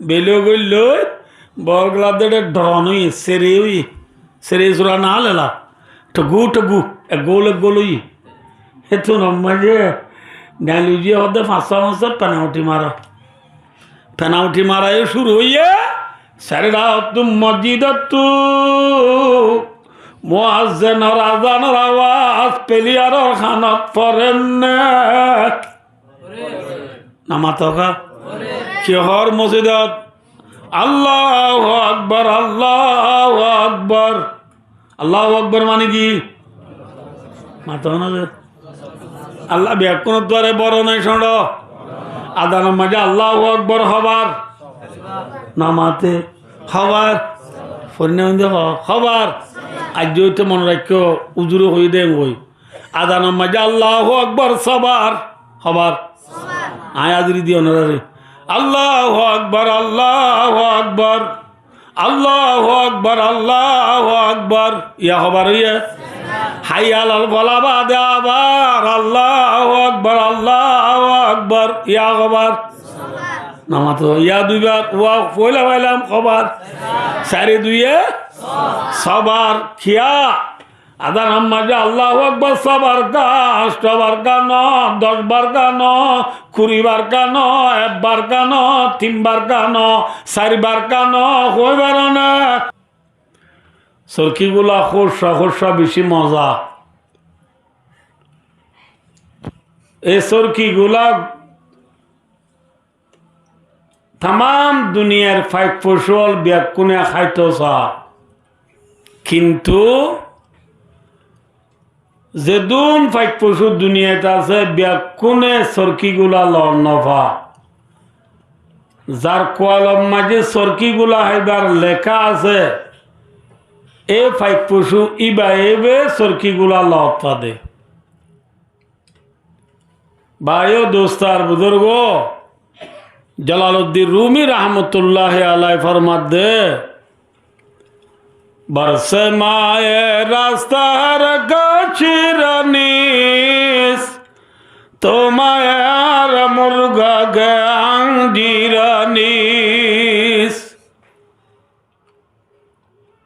Below গইল বরগলাদে ডরনই সেরে চোরা না লেলা টগু এক গোলই হেতু নম্মা যে ডাইলুজিয়া হতে পাঁচটা পেনাল্টি মারাই শুরু হইয়া সারেরা তুম মসজিদ তু মুয়াজ্জিনের আযানের আওয়াজ প্লেয়ারের খানত পড়েন নামাতকা কিহর মসজিদত আল্লাহু আকবার আল্লাহু আকবার মানে কি মাতো না আল্লাহ ব্যাকুণ দ্বারে বড় নাই শোন আদানের মাঝে আল্লাহু আকবার হবার নামাতে হবার হবার আজ তো মনে রাখো উজুর হয়ে দেন ওই আদানের মাঝে আল্লাহু আকবার সবার হবার আয় আদরি দিও না রে আল্লাহু আকবার ইয়া হবার ইয়া হাইয়াল আল বলা বাদে আবার আল্লাহু আকবার ইয়া হবার নামা তো ইয়া দুইবার ওয়া পয়লা পাইলাম খবর সাড়ে দুইয়ে সবার খিয়া আদা নামাজে আল্লাহু আকবার সবার কা 8 বার কা ন 10 বার কা ন 20 বার কা ন 1 বার কা ন 3 বার কা ন 4 বার কা ন হইবার না সরকিগুলা খোরসা বেশি মজা এই সরকিগুলা তাম দুনিয়ার ফাইক ফসল ব্যাকুনে খাইতসা কিন্তু যেদুন ফাইক পশু দুনিয়াতে আছে ব্যাকুনে সরকিগুলা লর নফা যার কোয়ালম মাঝে সরকিগুলা হাইবার লেখা আছে এ ফাইক পশু ইবা এবে সরকিগুলা লতা দে ভাইও দোস্তার বুজুর্গ জালালউদ্দিন রুমি রহমতুল্লাহ আলাই ফরমাত দে বরসে মায়ে রাস্তার গছিরানিস তোমার মুরগা গাঙ্গিরানিস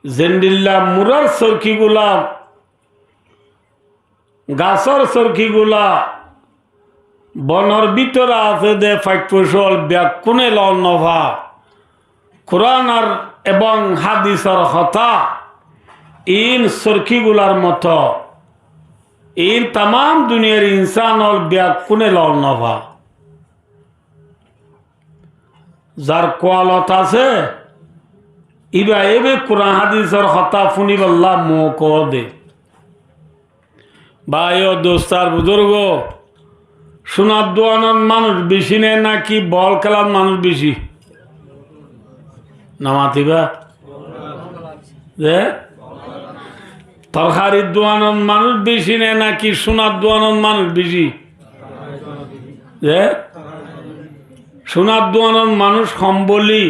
জেন্ডিল্লা মুরার সরকিগুলা গাছর সরকিগুলা বনর ভিতরে আছে দে ফাইক ফসল ব্যাকুনে লল নভা কোরআন আর এবং হাদিসের কথা ইন সরকিগুলার মতো ইন তাম দুনিয়ার ইনসান হল ব্যাকুনে লল নভা যার কোয়ালত আছে ইবা এবে কোরআন হাদিসের কথা ফুনিবাল্লাহ মুখ দে ভাই ও দোস্তার বুজুর্গ সোনার দোয়ানোর মানুষ বেশি নেই নাকি বল খেলার মানুষ বেশি নামাতিবা যে তরকারির দোয়ানোর মানুষ বেশি নেই নাকি সোনার দোয়ানোর মানুষ বেশি যে সোনার দোয়ানোর মানুষ সম্বলি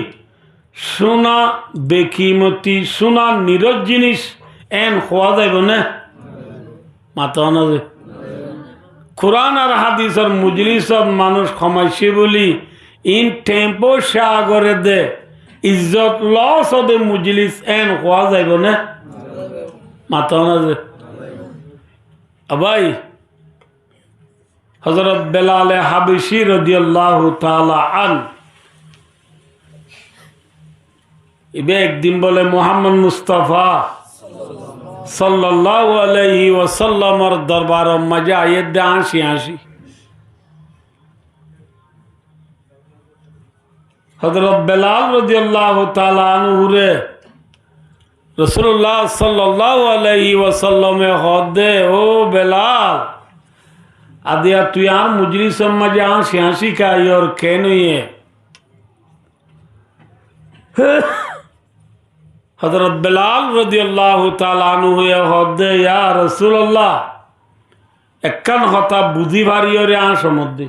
সোনা বেকিমতি সোনা নিরজ জিনিস এন খোয়া যাইব না মাথা না যে কোরআন আর হাদিসের মজলিসত মানুষ ক্ষমাইছে বলি ইন টেম্পো সাগরে দে ইজ্জত লস দে মজলিস এন হওয়া যাইব না মাথা না যে ভাই হযরত বেলাল হাবশী রাদিয়াল্লাহু তাআলা আন ইবে একদিন বলে মুহাম্মদ মুস্তাফা সাল্লাল্লাহু আলাইহি ওয়াসাল্লামের দরবার মাঝে আয়াত দে হাসি হযরত বেলাল রাদিয়াল্লাহু তাআলা আনহু রে রাসূলুল্লাহ সাল্লাল্লাহু আলাইহি ওয়াসাল্লামে হদে ও বেলাল আদিয়া তুই আর মজলিস মাঝে হাসি খাই और কেন ইয়ে হযরত বেলাল রাদিয়াল্লাহু তাআলা আনহু হদে ইয়া রাসূলুল্লাহ একখান কথা বুঝি ভারিয়রে সমুদ্রে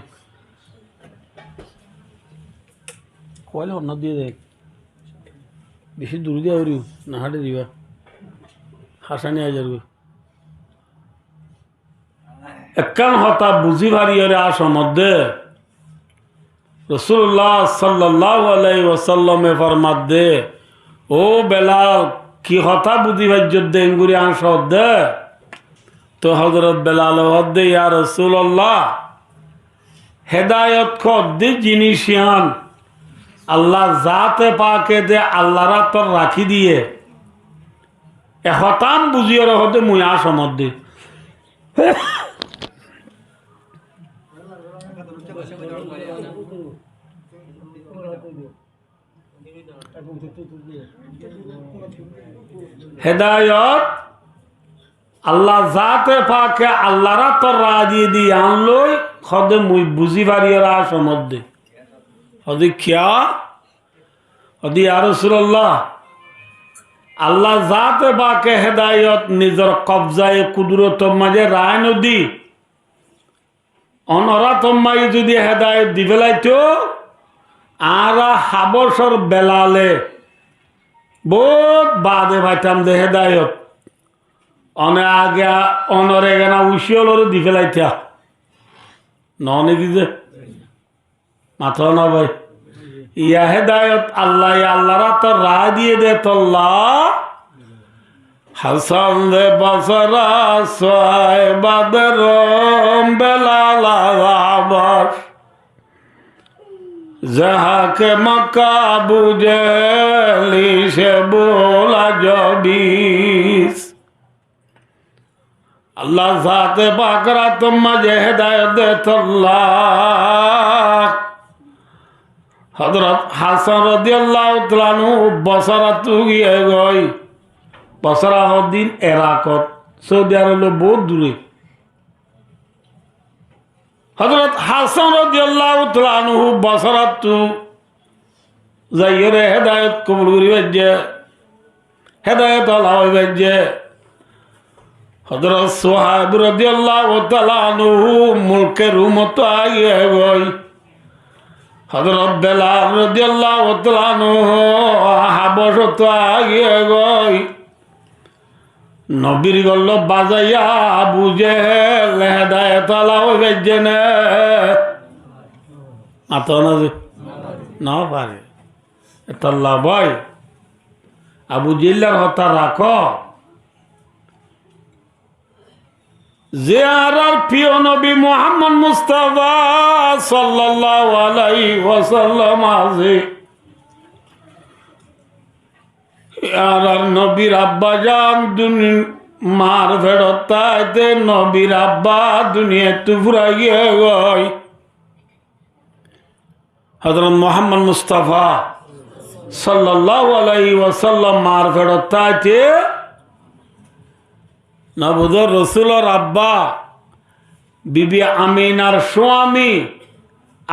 কইলে অন্য দিয়ে দেখ বেশি দূর দিয়ে আউরি না হাটে দিবা হাসানি আ যাবে একখান কথা বুঝি ভারিয়রে সমুদ্রে রসুল্লাহ সাল্লাল্লাহু আলাইহি ওয়াসাল্লামে ফরমাত দে, ও বেলাল কি কথা বুঝি ভাজ্যত দে ইঙ্গুরি আংশ দে। তো হযরত বেলাল দে, ইয়া রাসূলুল্লাহ হেদায়ত খদ্দি জিনিসিয়ান আল্লাহ জাতে পাকে দে আল্লাহরা তোর রাখি দিয়ে এহতাম বুঝিয়ে হতে মুই আসমত দি। হেদায়ত আল্লাহ জাতে পাকে আল্লাহরা তোর রাজি দিয়ে আনলই খদে মুই বুঝি পারিয়ার আসমত দি। হদি কিয়া হদি ইয়া রাসূলুল্লাহ আল্লাহ জাতে বাকে হেদায়ত নিজের কবজায় কুদরত মাঝে রায় নদী অনরা তোমাই যদি হেদায়ত দি ফেলাইতো আর হাবসর বেলালে বহুত বাদে ভাইতাম দে হেদায়ত অনে আগে অনরে গেনা উশিয়লর দি ফেলাইতা ননে কি যে মাথা না ভাই ইয়া হেদায়ত আল্লাহ আল্লাহরা তো রায় দিয়ে দে তোল্লাহ হাসান দে বসরা সোয় বাদর বেলালা আবাস যাহাকে মক্কা বুঝেলি সে বোলা জবিস। আল্লাহ সাথে বাকরা তোমা যে হেদায়ত দে তোল্লাহ হযরত হাসান রাদিয়াল্লাহু তাআলা আনহু বসরা তু গিয়ে গই। বসরা হদিন ইরাকত সৌদি আরবে বহুত দূরে। হযরত হাসান রাদিয়াল্লাহু তাআলা আনহু বসরা তু যাইরে হেদায়েত কবুল করিবে যে হেদায়েত আল্লাহ হইবে যে। হযরত সুহাইব রাদিয়াল্লাহু তাআলা আনহু মুলকে রুমত আইয়ে গই। হযরত বেলাল রাদিয়াল্লাহু তাআলা আনহু হাবশত আইয়ে গই। নবীর গল্ল বাজাইয়া আবু জেহেল হেদায়েত আলা হইবে জেনে আত না পারে এতাল্লাহ ভাই আবু জেহেলের হতা রাখো যে আর প্রিয় নবী মুহাম্মদ মুস্তাফা সাল্লাল্লাহু আলাইহি ওয়াসাল্লাম আছে আর নবীর আব্বা জান মার ফেরতাইতে নবীর আব্বা দুনিয়া তু ফুরাইয়ে গই। হযরত মুহাম্মদ মুস্তাফা সাল্লাল্লাহু আলাইহি ওয়াসাল্লাম মার ফেরতাইতে নবুদর রসুলের আব্বা বিবি আমিনার স্বামী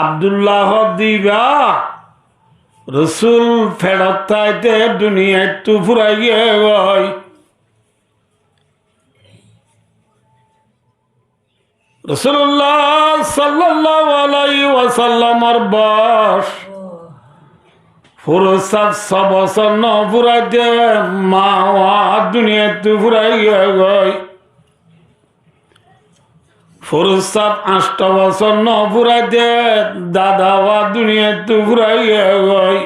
আব্দুল্লাহ দিবা রসুল ফেরতাইতে দুনিয়ায় তু ফুরাই গিয়ে গই। রাসূলুল্লাহ সাল্লাল্লাহু আলাইহি ওয়াসাল্লামের বয়স ফুরসাত 6 বছর ন ফুরাইতে মা দুনিয়ায় তু ফুরাই গিয়ে গই। ফুরসাত 8 বছর ন ফুরাইতে দাদা দুনিয়ায় তু ফুরাই গিয়ে গই।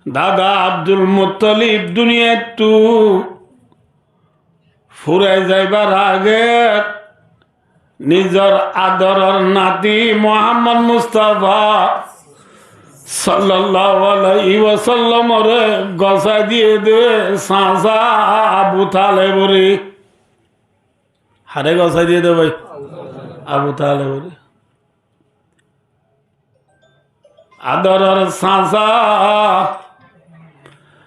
দাদা আব্দুল মুত্তালিব দুনিয়ায় তু ফুরাই যাইবার আগে নিজের আদরের নাতি মুহাম্মদ মুস্তাফা সাল্লাল্লাহু আলাইহি ওয়াসাল্লাম রে গসা দিয়ে দে সাসা আবু তালেব রে হারে গসা দিয়ে দে ভাই আবু তালেব রে আদরের সাসা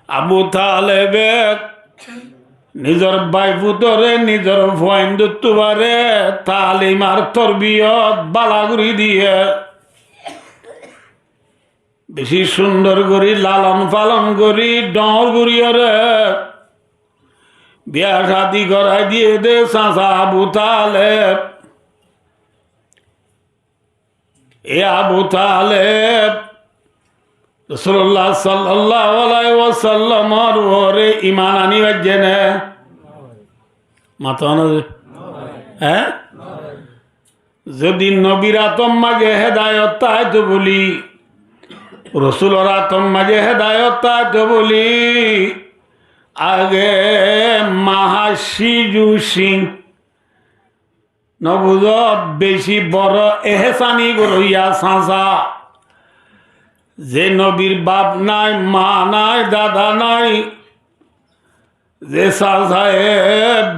আবু তালেবে নিজের ভাই পুতরে নিজের ভয়ন্দুবারে তালিম আর তরবিয়ত বালাগুড়ি দিয়ে বেশি সুন্দর করি লালন পালন করি ডর করিয়রে বিয়া শাদি করাই দিয়ে দে চাচা আবু তালেব। এ আবু তালেব রাসূলুল্লাহ সাল্লাল্লাহু আলাইহি ওয়াসাল্লামের ওরে ঈমান আনিবার জেনে মাথা না হ্যাঁ যদি নবীরা তোর মাঝে হেদায়ত তাই তো বলি, রসুলরা তোর মাঝে হেদায়ত তাই তো বলি। আগে মাহাসিজু সিং নবুজ বেশি বড় এহসানি গরইয়া সাঁসা, যে নবীর বাপ নাই, মা নাই, দাদা নাই, যে সাঁসায়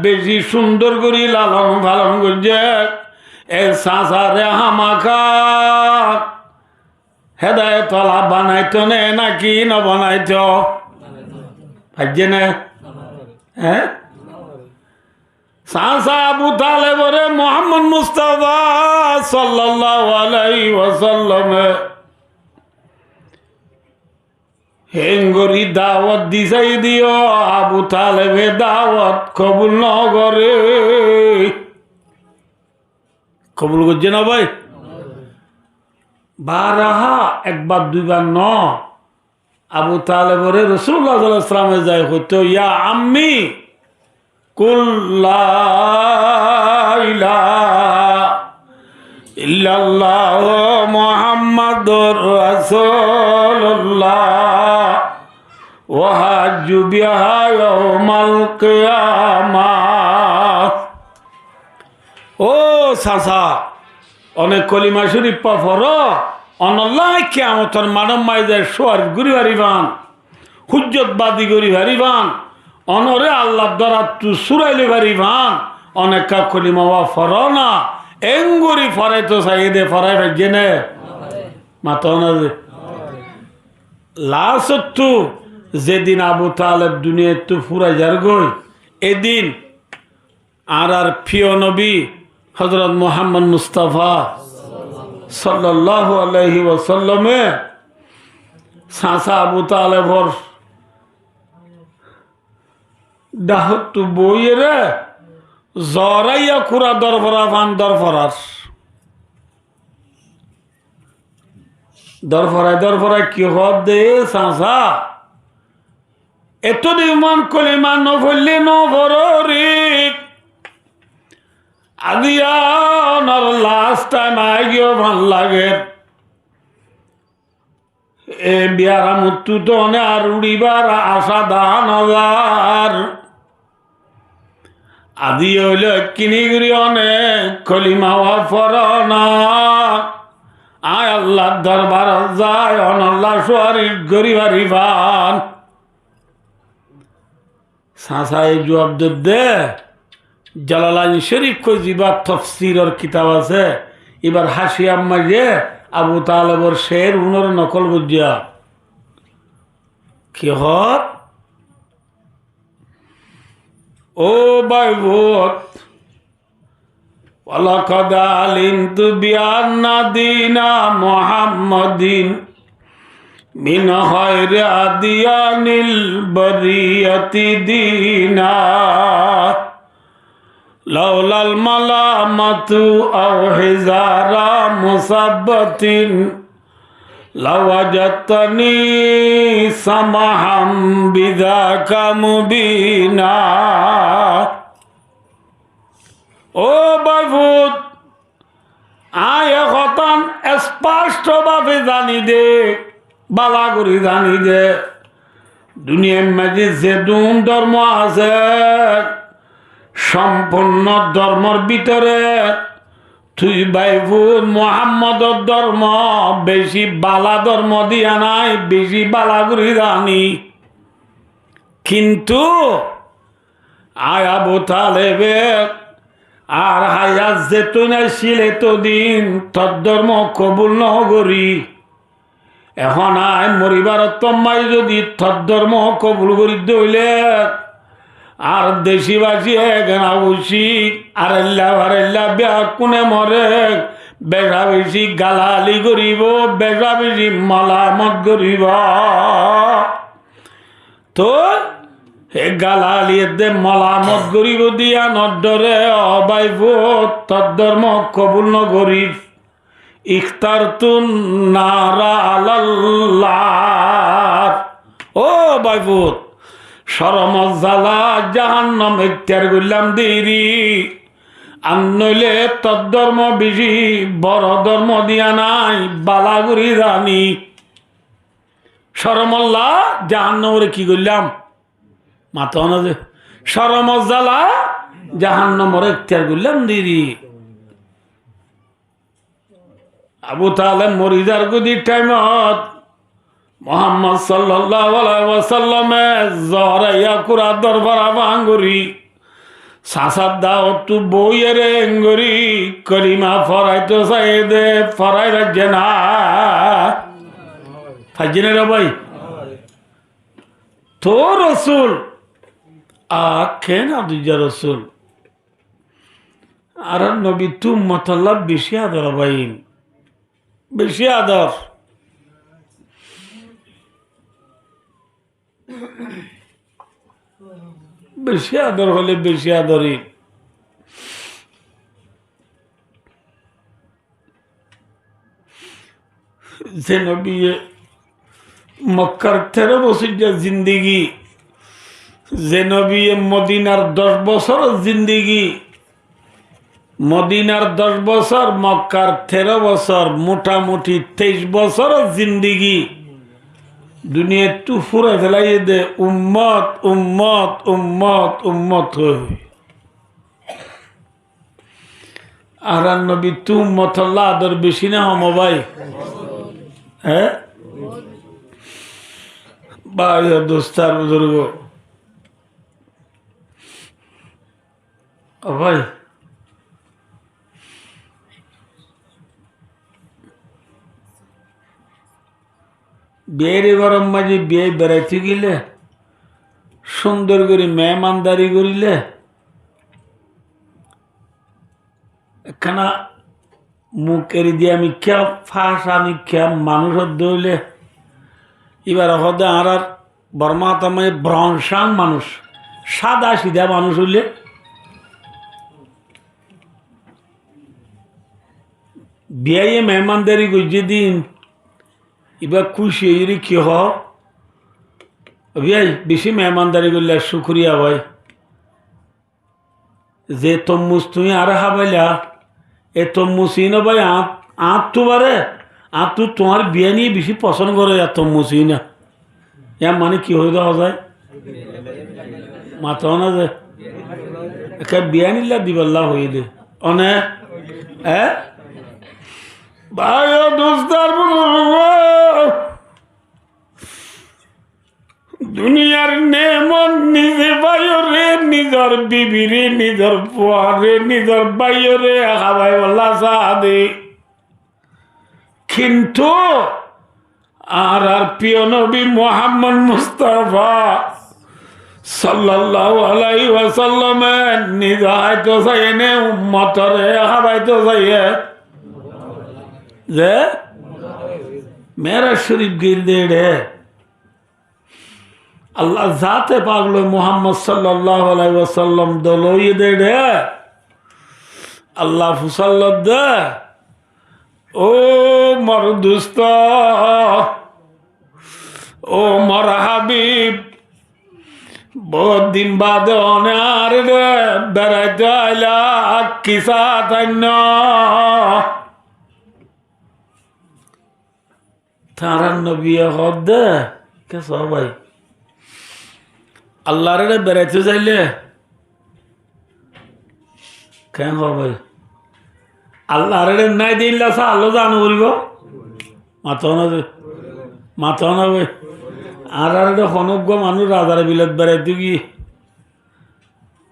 বেশি সুন্দর করি লালন পালন করছে, এ সাঁসারে হামাকা হেদায়তলা বানাইতো নে নাকি ন বানাইতো ভাজ্যে না? হ্যাঁ, সাঁসা আবু তালেবরে মোহাম্মদ মুস্তাফা সাল্লাল্লাহু আলাইহি ওয়াসাল্লাম হেঙ্গরি দাওয়াত দিছাই দিও, আবু তালেবে দাওয়াত কবুল ন করে। কবুল করছে না ভাই? বারাহা একবার দুইবার ন। আবু তালেবরে রাসূলুল্লাহ সাল্লাল্লাহু আলাইহি ওয়াসাল্লামে যায় হইতো, ইয়া আম্মি কুল লা ইলাহা ইল্লাল্লাহ মুহাম্মাদুর রাসূলুল্লাহ ওয়া হাজ্জু বিহা ইয়াউমাল কিয়ামাহ। ও সাসা, অনেক কলিমা শরীফ পড়, অনল্লাহ কিয়ামতের মানব মাইজের সোয়ার গুরি হারিবান, হুজ্জত বাদী গরি হারিবান, অনরে আল্লাহ দ্বারা তু সুরাইলে হারিবান। অনেক কা কলিমা ফর না এঙ্গুরি ফরাই তো সাইদে ফরাই ভাগ্যে নে মাত না যে লাস্ট যেদিন আবু তালেব দুনিয়া তো ফুরাই যার গই, এদিন আর প্রিয় নবী হযরত মুহাম্মদ মুস্তাফা সাল্লাল্লাহু আলাইহি ওয়াসাল্লামে সাসা আবু তালেবর ডাহত বইয়েরে জরাইয়া কুরা দরফরা ফান দরফরায় কি হদ দে সাসা এত দিমান কলিমা নফলে নফরি আদিয়া নর লাস্ট টাইম আই গিয়ে ভাল লাগে এ বিয়ারা মৃত্যু তো আর উড়িবার আশা দান হাজার আদি হইল কিনিগিরি অনেক কলিমাওয়া ফরনা আয় আল্লাহ দরবার যায় অনল্লা শরীর গরিবারি ভান সাসাই জবাব দে জালালাইন শরীফ কই জিবার তফসিরর কিতাব আছে। এবার হাসি আম্মা যে আবু তালেবর শের উনর নকল বুঝিয়া কি হত ও বাইবত ওয়ালাকাদ আলিমতু বিআন্না দীনা মুহাম্মাদিন মিন খায়রি আদিয়ানিল বরিয়াতি দীনা লাউলাল মালামাতু আও হিজারা মুসাব্বাতিন লাওয়াজাতনি সামাহাম বিযাকা মুবিনা। ও বাইভূত আয় এখন স্পষ্টভাবে জানি দে বালা করে জানি দে দুনিয়ার মাঝে যে ধর্ম আছে সম্পূর্ণ ধর্মর ভিতরে তুই বাইভূত মুহাম্মদর ধর্ম বেশি বালা ধর্ম দিয়া নাই, বেশি বালা করে জানি। কিন্তু আয় আবু তালেবে আর হায়াত যেতুন আসছিল এতদিন তোর ধর্ম কবুল নগরি, এখন আয় মরিবার তম্মাই যদি তোর ধর্ম কবুল করি দইলে আর দেশিবাসী এখানে আর বেয়া কোনে মরে বেশা বেশি গালালি করিব, বেশা বেশি মালামত করিব। তো হে গালালিয়ে মালামত করিব দিয়া নডরে অবাইভূত তোর ধর্ম কবুল নগরি ইখতারতুন নারা আলাল্লাহ। ও বাইভূত শরম জালা জাহান্নাম ইখতিয়ার করলাম দেরি আর নইলে তদ্ধর্ম বেশি বড় ধর্ম দিয়া নাই বালাগুড়ি রানী সরমল্লা জাহান্নমরে কি করলাম মাথা না যে সরমজ্জালা জাহান্নমরে ইখতিয়ার করলাম দিদি আবু তালেব মরিদার গুদির টাইমত মোহাম্মদ সাল্লাল্লাহু আলাইহি ওয়াসাল্লামে জরাইয়া কুরা দরবারা ভাঙ্গুরি সাসাদ দাও তু বইয়ের এঙ্গুরি কলিমা ফরাইতো সাইদে ফরাই রাজ্যে না ফাজিনে রে ভাই তো রসুল আখে না দুইজা রসুল আর নবী তু মতলব বেশি আদর ভাই বেশি আদর বেশি আদর হলে বেশি আদরই যে নবী মক্কার 13 বছর জিন্দিগি যে নবী মদিনার 10 বছর জিন্দিগি মদিনার 10 বছর মক্কার 13 বছর মোটামুটি 23 বছর জিন্দিগি দুনিয়া তু ফুরে ফেলাই দে উম্মত উম্মত উম্মত উম্মত হয়ে আর নবী তু উম্মত আল্লাহ আদর বেশি না হম ভাই হ্যাঁ ভাই দোস্তার বুজুর্গ ভাই বিয়ের গরম মাঝে বিয়ে বেড়াইতে গেলে সুন্দর করে মেহমানদারি করিলে একখানা মুখের দিয়ে আমি কে ফাঁস আমি কে মানুষের দইলে এবার হদে আর বর্মা মানে ব্রহ্মাং মানুষ সাদা সিধা মানুষ হইলে বিয়ে মেহমানদারি করছে দিন এবার খুশি এই কি ভাই বেশি মেহমানদারি করলে শুক্রিয়া ভাই যে তম্মুস তুমি আর হাবাইলা এ তম্মুসিন ভাই আঁত তো বারে আঁত তো তোমার বিয়ে নিয়ে বেশি পছন্দ করে আর তম্মুসিনা ইয়ার মানে কি হয়ে দেওয়া যায় মাথাও না যে একে বিয়ে নিলা দিবাল্লা হইলে অনে হ্যাঁ ভাই দোস্তার দুনিয়ার নেমন নিজে বাইরে নিজের বিবিরে নিজের পোয়ারে নিজের বাইরে হাবাই বল্লা সাদে কিন্তু আর প্রিয় নবী মুহাম্মদ মুস্তাফা সাল্লাল্লাহু আলাইহি ওয়াসাল্লাম নিজে হয়তো চাইনে উম্মতরে হাবাইতো চাইয়ে যে মেরা শরীফ গিল দে আল্লাহ জাতে পাগলো মুহাম্মদ সাল্লাল্লাহু আলাইহি ওয়াসাল্লাম দলই দে আল্লাহ ফুসাল্লাত দে ও মর দুস্ত ও মর হাবিব বহুত দিন বাদে অনার রে বেড়াইতে আইলা কিসা তাইন তারা নবী হদ দে কে সবাই আল্লাহর বেড়াইতে চাইলে কেন ভাই আল্লাহর নাই দিল্লা সা আল্লাহ জানো বলব মাথাও না মাথাও না ভাই আর হনজ্ঞ মানুষ রাজার বিলত বেড়াইতে গিয়ে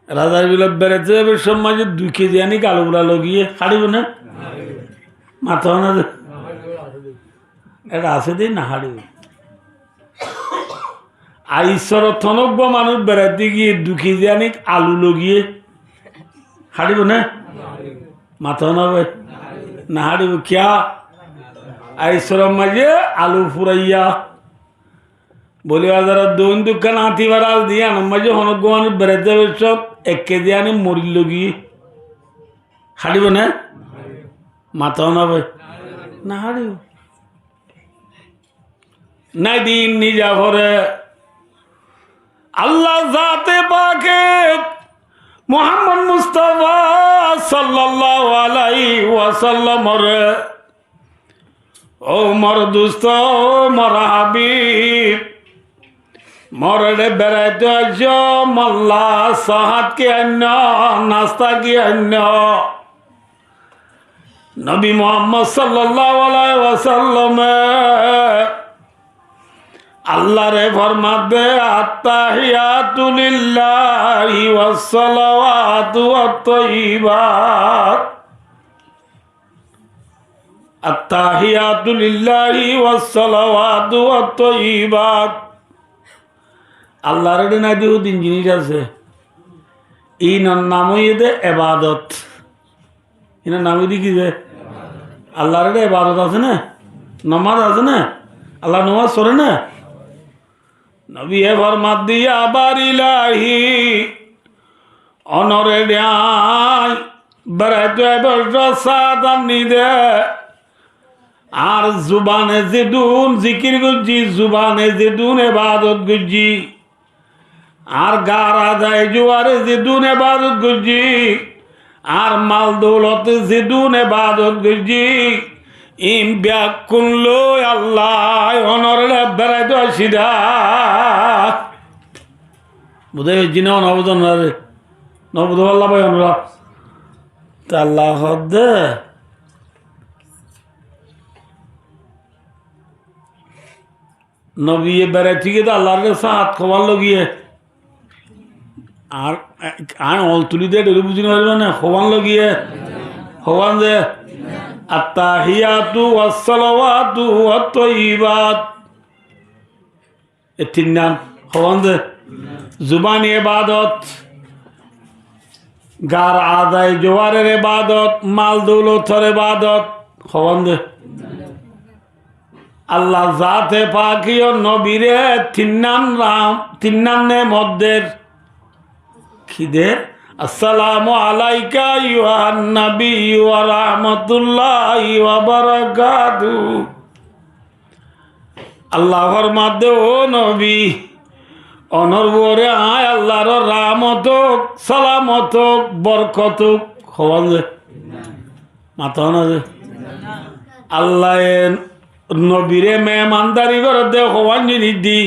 রাজার বিলত বেড়াইতে যাবে সব মাঝে 2 কেজি আনি কালোগুলা লগিয়ে হারিব না মাথাও না এটা আছে দিন না হারিব আর ঈশ্বর থনজ্ঞ মানুষ বেড়াইতে গিয়ে 2 কেজি আনি আলু লগিয়ে হারিব না মাথাও না ভাই না হারিব কিয়া ঈশ্বর মাঝে আলু ফুরাইয়া বলি বাজার দোন দোকান আঁতি বাড়াল দিয়ে মাঝে হনজ্ঞ মানুষ বেড়াইতে যাবে সব 1 কেজি আনি মরিল লগিয়ে হারিব না মাথাও না ভাই না হারিব নাই দিন নিজা ভরে আল্লাহ জাতে পাকে মুহাম্মদ মুস্তাফা সাল্লাল্লাহু আলাইহি ওয়াসাল্লাম রে ও মর দুস্ত মর হাবিব মরে বেড়াইতে আস মল্লা সাহাত কি অন্য নাস্তা কি অন্য নবী মুহাম্মদ সাল্লাল্লাহু আলাইহি ওয়াসাল্লাম আল্লাহ রে ফরমাত দে আত্তাহিয়াতু লিল্লাহি ওয়াস সালাওয়াতু ওয়াত তাইয়্যিবাত আত্তাহিয়াতু লিল্লাহি ওয়াস সালাওয়াতু ওয়াত তাইয়্যিবাত আল্লাহর না দিও তিন জিনিস আছে ইনার নামই দে ইবাদত ইনার নামই দি কি যে আল্লাহর ইবাদত আছে না নামাজ আছে না আল্লাহ নামাজ পড়ে না নবী ফরমাত দিয়া বারিলাহি অনরে ডাই বেড়াইতে বসাদান নিদে আর জুবানে যেদুন জিকির গুজি জুবানে যেদুন ইবাদত গুজি আর গারা যায় জুয়ারে যেদুন ইবাদত গুজি আর মাল দৌলত যেদুন ইবাদত গুজি ইম ব্যাকুন লো আল্লাহ অনরে বেড়াইতে আসিদা বোধ হয় জিনা নবদন রে নবদ আল্লাহ ভাই অনুরা তা আল্লাহ হদ্দে নবী বেড়াই ঠিক তো আল্লাহর কাছে হাত খোয়ার লগিয়ে আর অল তুলি দিয়ে ডেলি বুঝি পারবে না খোয়ান লগিয়ে খোয়ান যে আত্তাহিয়াতু ওয়াস সালাওয়াতু ওয়াত তাইয়্যিবাত এ তিন নাম খোয়ান যে জুবানি ইবাদত গার আদায় জোয়ারের ইবাদত মাল দৌলতের ইবাদত খোয়ান যে আল্লাহ জাতে পাকিও নবীরে তিন্নান মধ্যের খিদে আসসালামু আলাইকা ইউহান নবী ওয়া রাহমাতুল্লাহি ওয়া বারাকাতুহু আল্লাহর মধ্যে ও নবী অনরবরে আয় আল্লাহর রহমত সালামত বরকত খবর মাথা না যে আল্লাহ নবীরে মেহমানদারি করে দে হওয়ান জিনিস দি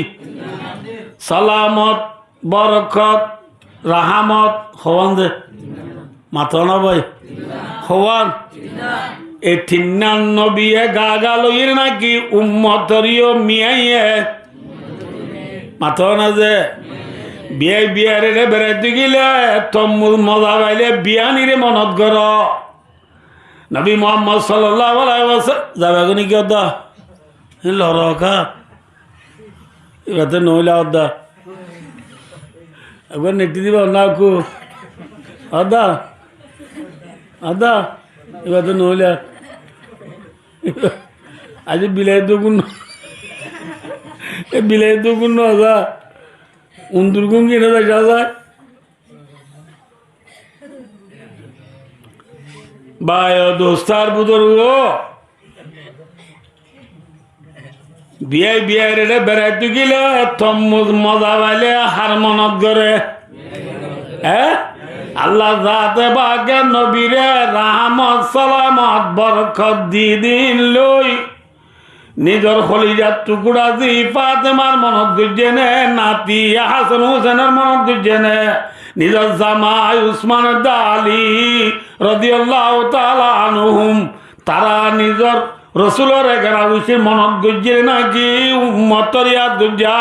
সালামত বরকত রাহামত হওয়ান দে মাথা না ভাই হওয়ান এই তিন্নান নবীয়ে গা লইর নাকি উম্মতরিও মিয়াইয়ে মাথা না যে বিয়ারে বেড়াইতে গেলে তম্মুল মজা পাইলে বিয়ানিরে মনত কর নবী মুহাম্মদ সাল্লাল্লাহু আলাইহি ওয়াসাল্লাম যাবে কোনি কি দা লরকা এবারে নইলা দা একবার নেটি দিবা না কো আদা আদা এবারে নইলা আজ বিলাই দুগুণ এ বিলাই দুগুণ না উন্দুরগুণ কিনে দেখা যায় ভাই দোস্তার বুজুর্গ বিয়াই রে বেড়াইতে গেলে মজা পাইলে হার মনত করে হ্যাঁ আল্লাহ যাতে বাগে নবীরে রাহমত সালামত বরকত দিন লই নিজর খলিজার টুকুরা দি ফাতেমার মনত গুজে নে নাতি হাসান হোসেনের মনত গুজে নে নিজর জামাই উসমান আলী রাদিয়াল্লাহু তাআলা আনহুম তারা নিজর রসুলের এগারা উচিত মনত গুজে নাকি উম্মতের ইয়াদ গুজা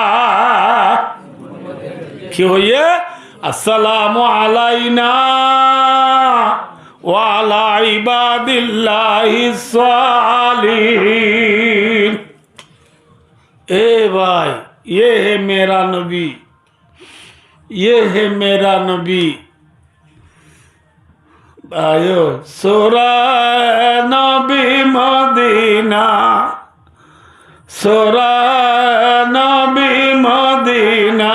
কি হইয়ে আসসালামু আলাইনা ওয়া আলা ইবাদিল্লাহিস সালিহিন ए भाई ये है मेरा नबी ये है मेरा नबी भाइयों सोरा नबी मदीना सोरा नबी मदीना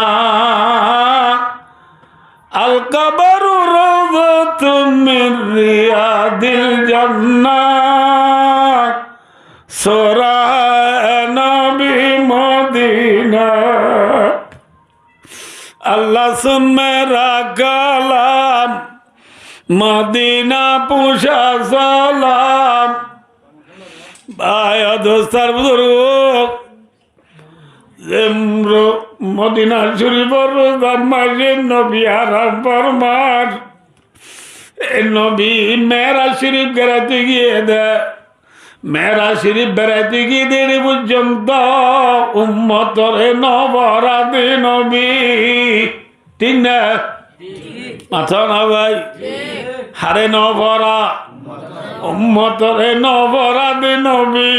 अल कबर रज़तुम मिन रियादिल जन्नह सोरा अल्लाह सुन मेरा कलाम মদিনা পুষা সালাম ভাই দোস্তার বুজুর্গ মদিনা শরীফর রোজার মাসে নবী আরাম ফরমান এই নবী মেরাজ শরীফ বেড়াতে গিয়ে দেয় মেরাজ শরীফ বেড়াতে গিয়ে দেরি পর্যন্ত উম্মতরে নবরাতে নবী ঠিক না মাথা না ভাই হারে নবরা উম্মতরে নবরাতে নবী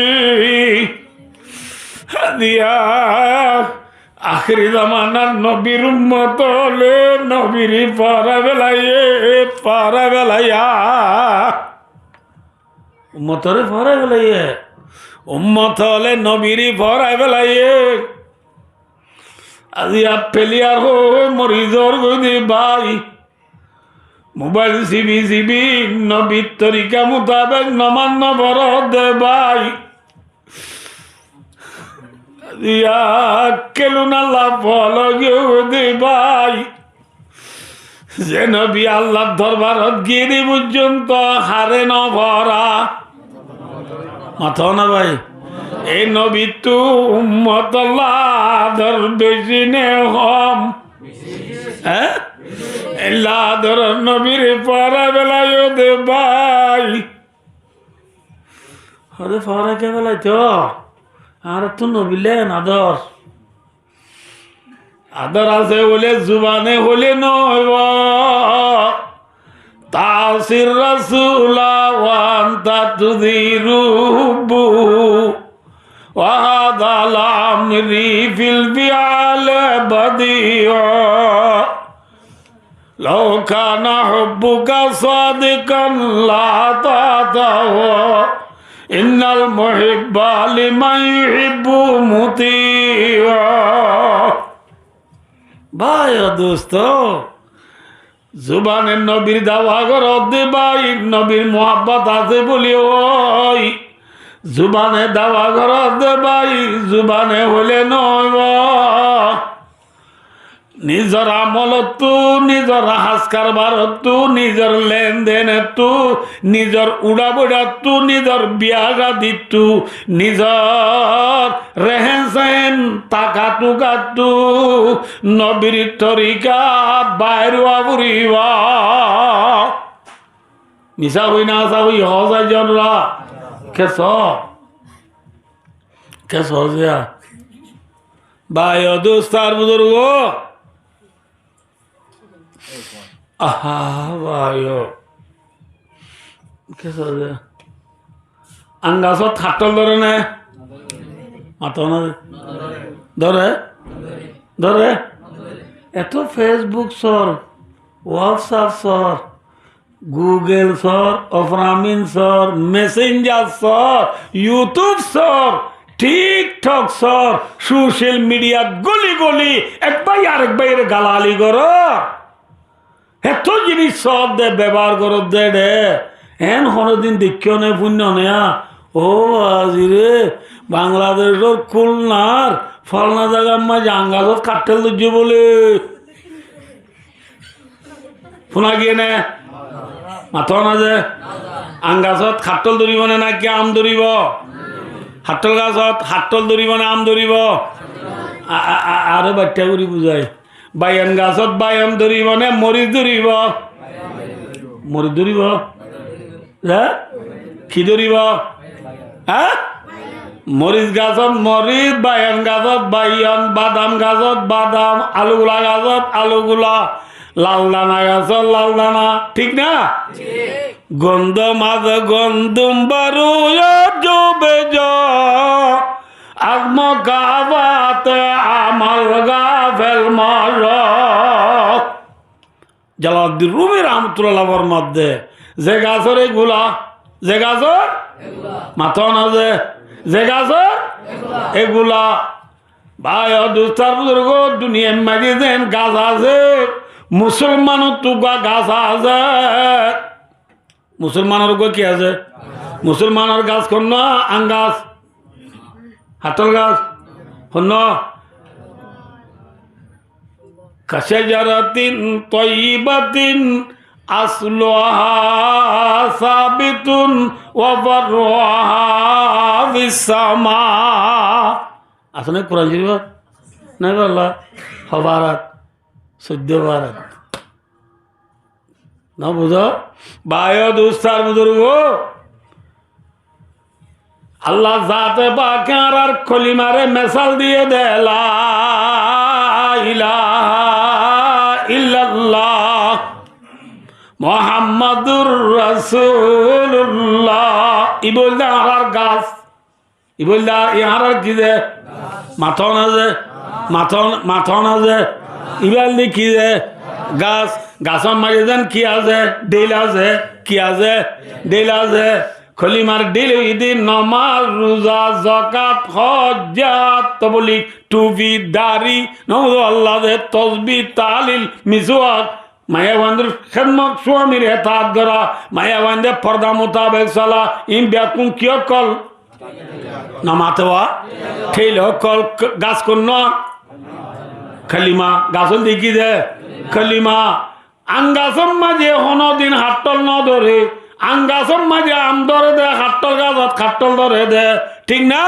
দিয়া আখরি জামানার নবীর উম্মত হলে নবীর পারা বেলাইয়া উম্মতরে পরা বেলাইয়ে উম্মত হলে নবীর পরা বেলাইয়ে আজি পেলিয়ার হো মরিজর গদি ভাই মোবাইল সিবি নবীর তরিকা মোতাবেক নমান্য বড় দে ভাই যে নবী আল্লাহ দরবারত গিয়ে পর্যন্ত হারে নভরা মাথা না ভাই এই নবী তু উম্মত লাদর বেশি নে হম হ্যাঁ লাদর নবীর পরা বেলায় দে ভাই হরে পরা কে বেলায় তো আর তো নবিলেন আদর আদর আছে বলে জুবানে হলে নব তাসির রাসূলা ওয়ান্তা তুদিরুবু ওয়াদালাম রিফিল বিআল বাদিয়া লাউ কানা হুব্বুকা সাদিকান লা তাতাহু ইন্নাল মুহিব্বা লিমান ইউহিব্বু মুতিআ ভাই দোস্ত জুবানের নবীর দাওয়া করত ভাই নবীর মোহাব্বত আছে বলি ওই জুবানে দাওয়া করত ভাই জুবানে হলে নয় নিজর আমলতো নিজর হাস কারবারতো নিজর লেনদেনতো নিজর উড়াবড়াতো নিজর বিয়া দিতো নিজর রেহেন টাকা টুকাতো নবীর তরিকা বাইরুয়া বুড়িবা মিশা হই না আসা হই হজাই জনরা কেস হজিয়া ভাই দোস্তার বুজুর্গ আহা ভাই আঙ্গাছত খাটল ধরে না মাথা না ধরে ধরে এত ফেসবুক সর হোয়াটসঅ্যাপ সর গুগল সর অফরামিন সর মেসেঞ্জার সর ইউটিউব সর টিকটক সর সোশ্যাল মিডিয়া গলি গলি একবার আরেক বাইরে গালালি করো এত জিনিস সব দে ব্যবহার করো দে রে এন কোনোদিন দেখিও নে পুণ্য নেয়া ও আজি রে বাংলাদেশের খুলনার ফলনা জায়গার মাঝে আঙ্গাজত কাটতেল দুর্য বলে শোনা গিয়ে নে মাথা না যে আঙ্গাজত খাটল ধরিব নে নাকি আম ধরিব হাটল গাছত হাটল ধরিব না আম ধরিব আরো বাচ্চা করি বুঝায় বায়ান গাছত বায়াম ধরিব নে মরিচ ধরিব মরিচ ধরিব হ্যাঁ কি ধরিব হ্যাঁ মরিচ গাছত মরিচ বায়ান গাছত বায়ান বাদাম গাছত বাদাম আলুগুলা গাছত আলুগুলা লাল দানা গাছত লাল দানা ঠিক না গন্ধ মাঝ গন্ধম বারু জবে আত্ম গাবাতে আমার গাফেল মার জালাউদ্দিন রুমি রহমতুল্লাহর মধ্যে যে গাছর এগুলা যে গাছর মাথা না যে গাছর এগুলা ভাই দুস্তার বুজুর্গ দুনিয়া মাঝে দেন গাছ আছে মুসলমানও তো গাছ আছে মুসলমানের কি আছে মুসলমানের গাছ কোন আং গাছ হাতল গাছ শূন্য কাশাজারাতিন তয়িবাতিন আসলুহা সাবিতুন ওয়া ফারউহা ফিস-সামা। আসলে কোরআন শরীফ নাই বললা হবারাত 14 বারাত না বুঝো বায় দুস্তার বুজুর্গ। আল্লাহ জাতে পাক আর কলিমারে মিসাল দিয়ে দে লা ইলাহা ইল্লাল্লাহ মুহাম্মাদুর রাসূলুল্লাহ। ই বললে আর গাছ ই বললে আর কি যে মাথন আছে মাথন আছে ইবাল দি কি যে গাছ গাছর মাঝে যেন কি আছে ডিল আছে কি আছে ডিল আছে খলিমার ডিল ঈদ নমাজ রোজা যাকাত হজ জিহাদ তাবলীগ টুপি দাড়ি নওয়াজ আল্লাহ দে তাসবিহ তাহলিল মিসওয়াক মায়া বন্ধুর খেদমত স্বামীর এতাত করা মায়া বন্ধে পর্দা মোতাবেক চলা ইম ব্যাকুম কিয় কল নামাতেওয়া ঠেল কল গাছ কোন খলিমা গাছল দেখি দে খলিমা আঙ্গাসম মাঝে হনদিন হাট্টল ন ধরে আঙ্গাসম মাঝে আম ধরে দে হাট্টল গাছত খাট্টল ধরে দে ঠিক না।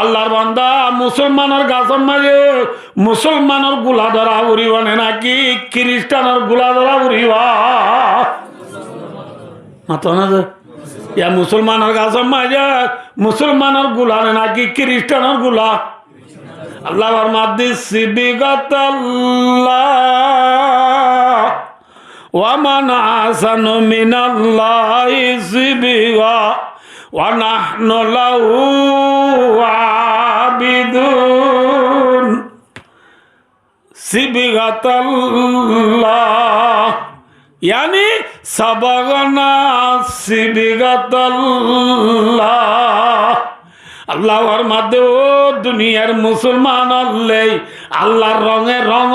আল্লাহর বান্দা মুসলমানের গাছর মাঝে মুসলমানের গুলা ধরা উড়িব নাকি খ্রিস্টানের গুলা ধরা উড়িবা মাত না যে ইয়া মুসলমানের গাছর মাঝে মুসলমানের গুলা নাকি খ্রিস্টানের গুলা। আল্লাহ ফরমাতে সিবিগাতাল্লাহ ওয়া মান আহসানু মিনাল্লাহি সিবিগা ওয়া নাহনু লাহু আবিদুন। সিবিগাতাল্লাহ यानी সাবাগানা সিবিগাতাল্লাহ। আল্লাহর মাঝে ও দুনিয়ার মুসলমান হলেই আল্লাহর রঙে রঙ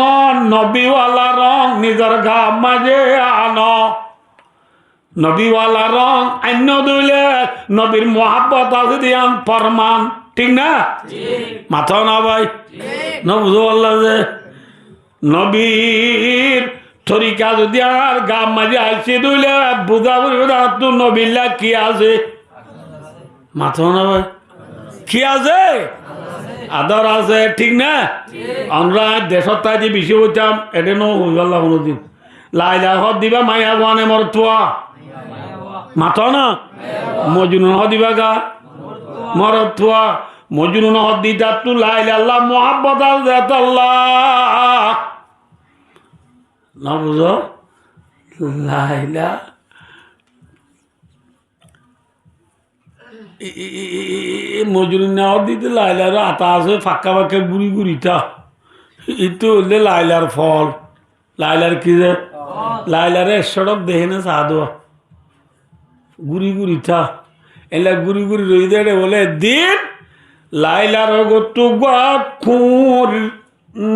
নবীওয়ালা রং নিজের গা মাঝে আনো নবীওয়ালা রং অন্য দিলে নবীর মোহাব্বত আছে দিয়ান ফরমান ঠিক না মাথাও না ভাই না বুঝো আল্লাহ যে নবীর তরিকা যদি আর গা মাঝে আইসে দিলে বুঝা বুঝা তো নবীলা কি আছে মাথাও না ভাই কি আছে আদর আছে ঠিক না। আমরা দেশত তাই যে বেশি হইতাম এটা নো হইবাল্লা কোনোদিন লাইলা হদ দিবা মাইয়া গানে মরতুয়া মাথা না মজুনুন হদ দিবা গা মরতুয়া মজুনুন হদ দিতা তু লাইলা আল্লাহ মোহাব্বত আল্লাহ না বুঝো লাইলা মজুরি নেওয়ার দিতে লাইলার আতা আছে ফাঁকা ফাঁকা গুড়ি গুড়িটা ইতো হলে লাইলার ফল লাইলার কি যে লাইলারে সড়ক দেখে না চা দেওয়া গুড়ি গুড়িটা এলা গুড়ি গুড়ি রই দে বলে দিন লাইলার গো খুর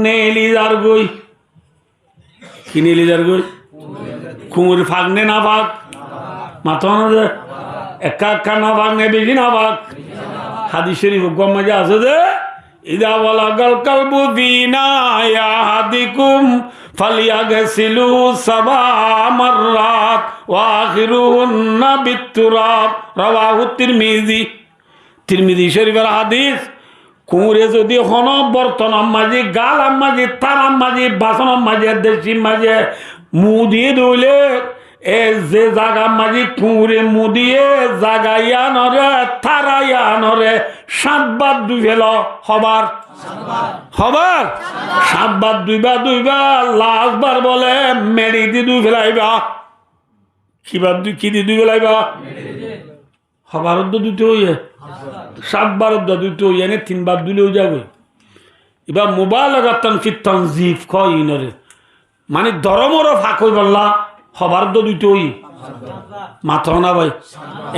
নেলি যার গই কি নেলি যার গই খুর ফাঁক নে না ফাঁক মাথা না যে একা একা না ভাগ নে বেশি না ভাগ হাদিস শরীফ হুকুম মজা আছে যে ইদা ওয়ালাগাল কালবু ফিনা ইয়াহাদিকুম ফালিয়াগসিলু সাবা মাররাত ওয়া আখিরুহুন্না বিতুরাব রাওয়াহু তিরমিজি শরীফের হাদিস। কুঁড়ে যদি হন বর্তন মাঝে গাল মাঝে তার মাঝে বাসন মাঝে দেশি মাঝে মু দিয়ে ধুলে এ যে জাগা মাঝি কুঁড়ে মুদিয়ে জাগাইয়া নরে থারাইয়া নরে 7 বার দুই ফেল হবার হবার 7 বার দুইবা লাস্ট বার বলে মেরি দি দুই ফেলাইবা কিবার কি দি দুই ফেলাইবা হবার দুটো হইয়ে 7 বার দুটো হইয়ে 3 বার দুলেও যাবে এবার মুবালাগাতান ফি তানজিফ কই নরে মানে ধর্মরও ফাঁক হই বললা হবার দুটোই মাথা না ভাই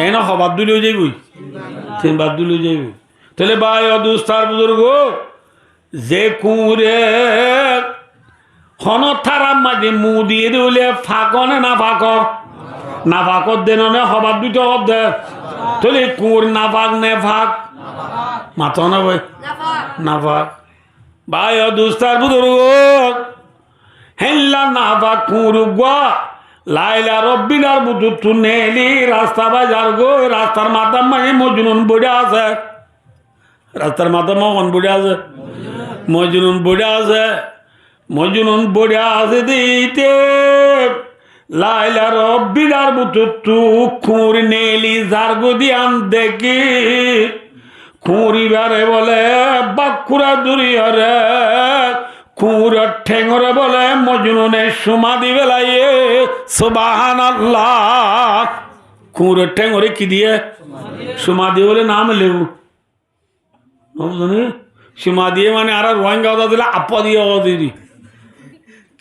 এ না হবার দুলেও যাইবই 3 বার দুলেও যাইবি তাহলে ভাই অদুস্তার বুজুর্গ যে কুঁড়ে হন থারার মাঝে মু দিয়ে দিলে ফাঁকনে না ফাঁক না ফাঁকর দেন হবার দুটো হব দে তাহলে কুঁড় না ফাঁক নে ফাঁক মাথা না ভাই না ফাঁক ভাই অদুস্তার বুজুর্গ হেল্লা না ফাঁক কুঁড় গুয়া লাইলা রব্বিনার বুতু তুনেলি রাস্তা বাজার গো রাস্তার মাথা মানে মজনুন বড়ে আছে রাস্তার মাথা মন বড়ে আছে মজনুন বড়ে আছে মজনুন বড়ে আছে দিতে লাইলা রব্বিনার বুতু তু খুর নেলি জারগো দিয়ান দেখি খুঁড়িবারে বলে বাকুড়া দুরিয়রে কুর ঠেঙরে বলে মজনুনে সমাধি বেলাইয়ে সুবহানাল্লাহ কুর ঠেঙরে কি দিয়ে সমাধি বলে নাম লেবু সমাধি মানে আর রোহিঙ্গা কথা দিলে আপা দিয়ে দিদি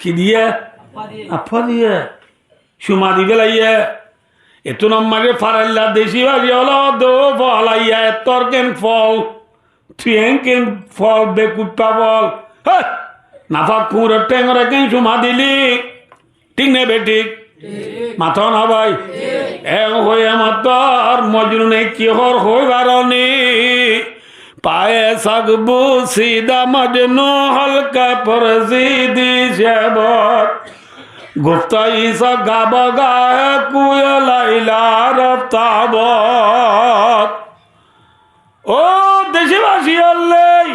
কি দিয়ে আপা দিয়ে সমাধি বেলাইয়ে এত নম্বরে ফারাল্লা দেশি বাড়ি হলো দো ফলাইয়া তর্কেন ফল থুয়েঙ্কেন ফল বেকুপা ফল নাফা কুর টেঙরে কেন সুমা দিলি ঠিক নে বেঠিক মাথা না ভাই এ হয়ে মাতর মজনুনে কি হর হইবারনি পায়ে সাগবু সিদা মজনু হলকা পরসিদি সেবর গুপ্তা ইসা গাবা গায়ে কুয়া লাইলা রফতাবত ও দেশবাসী হল্লেই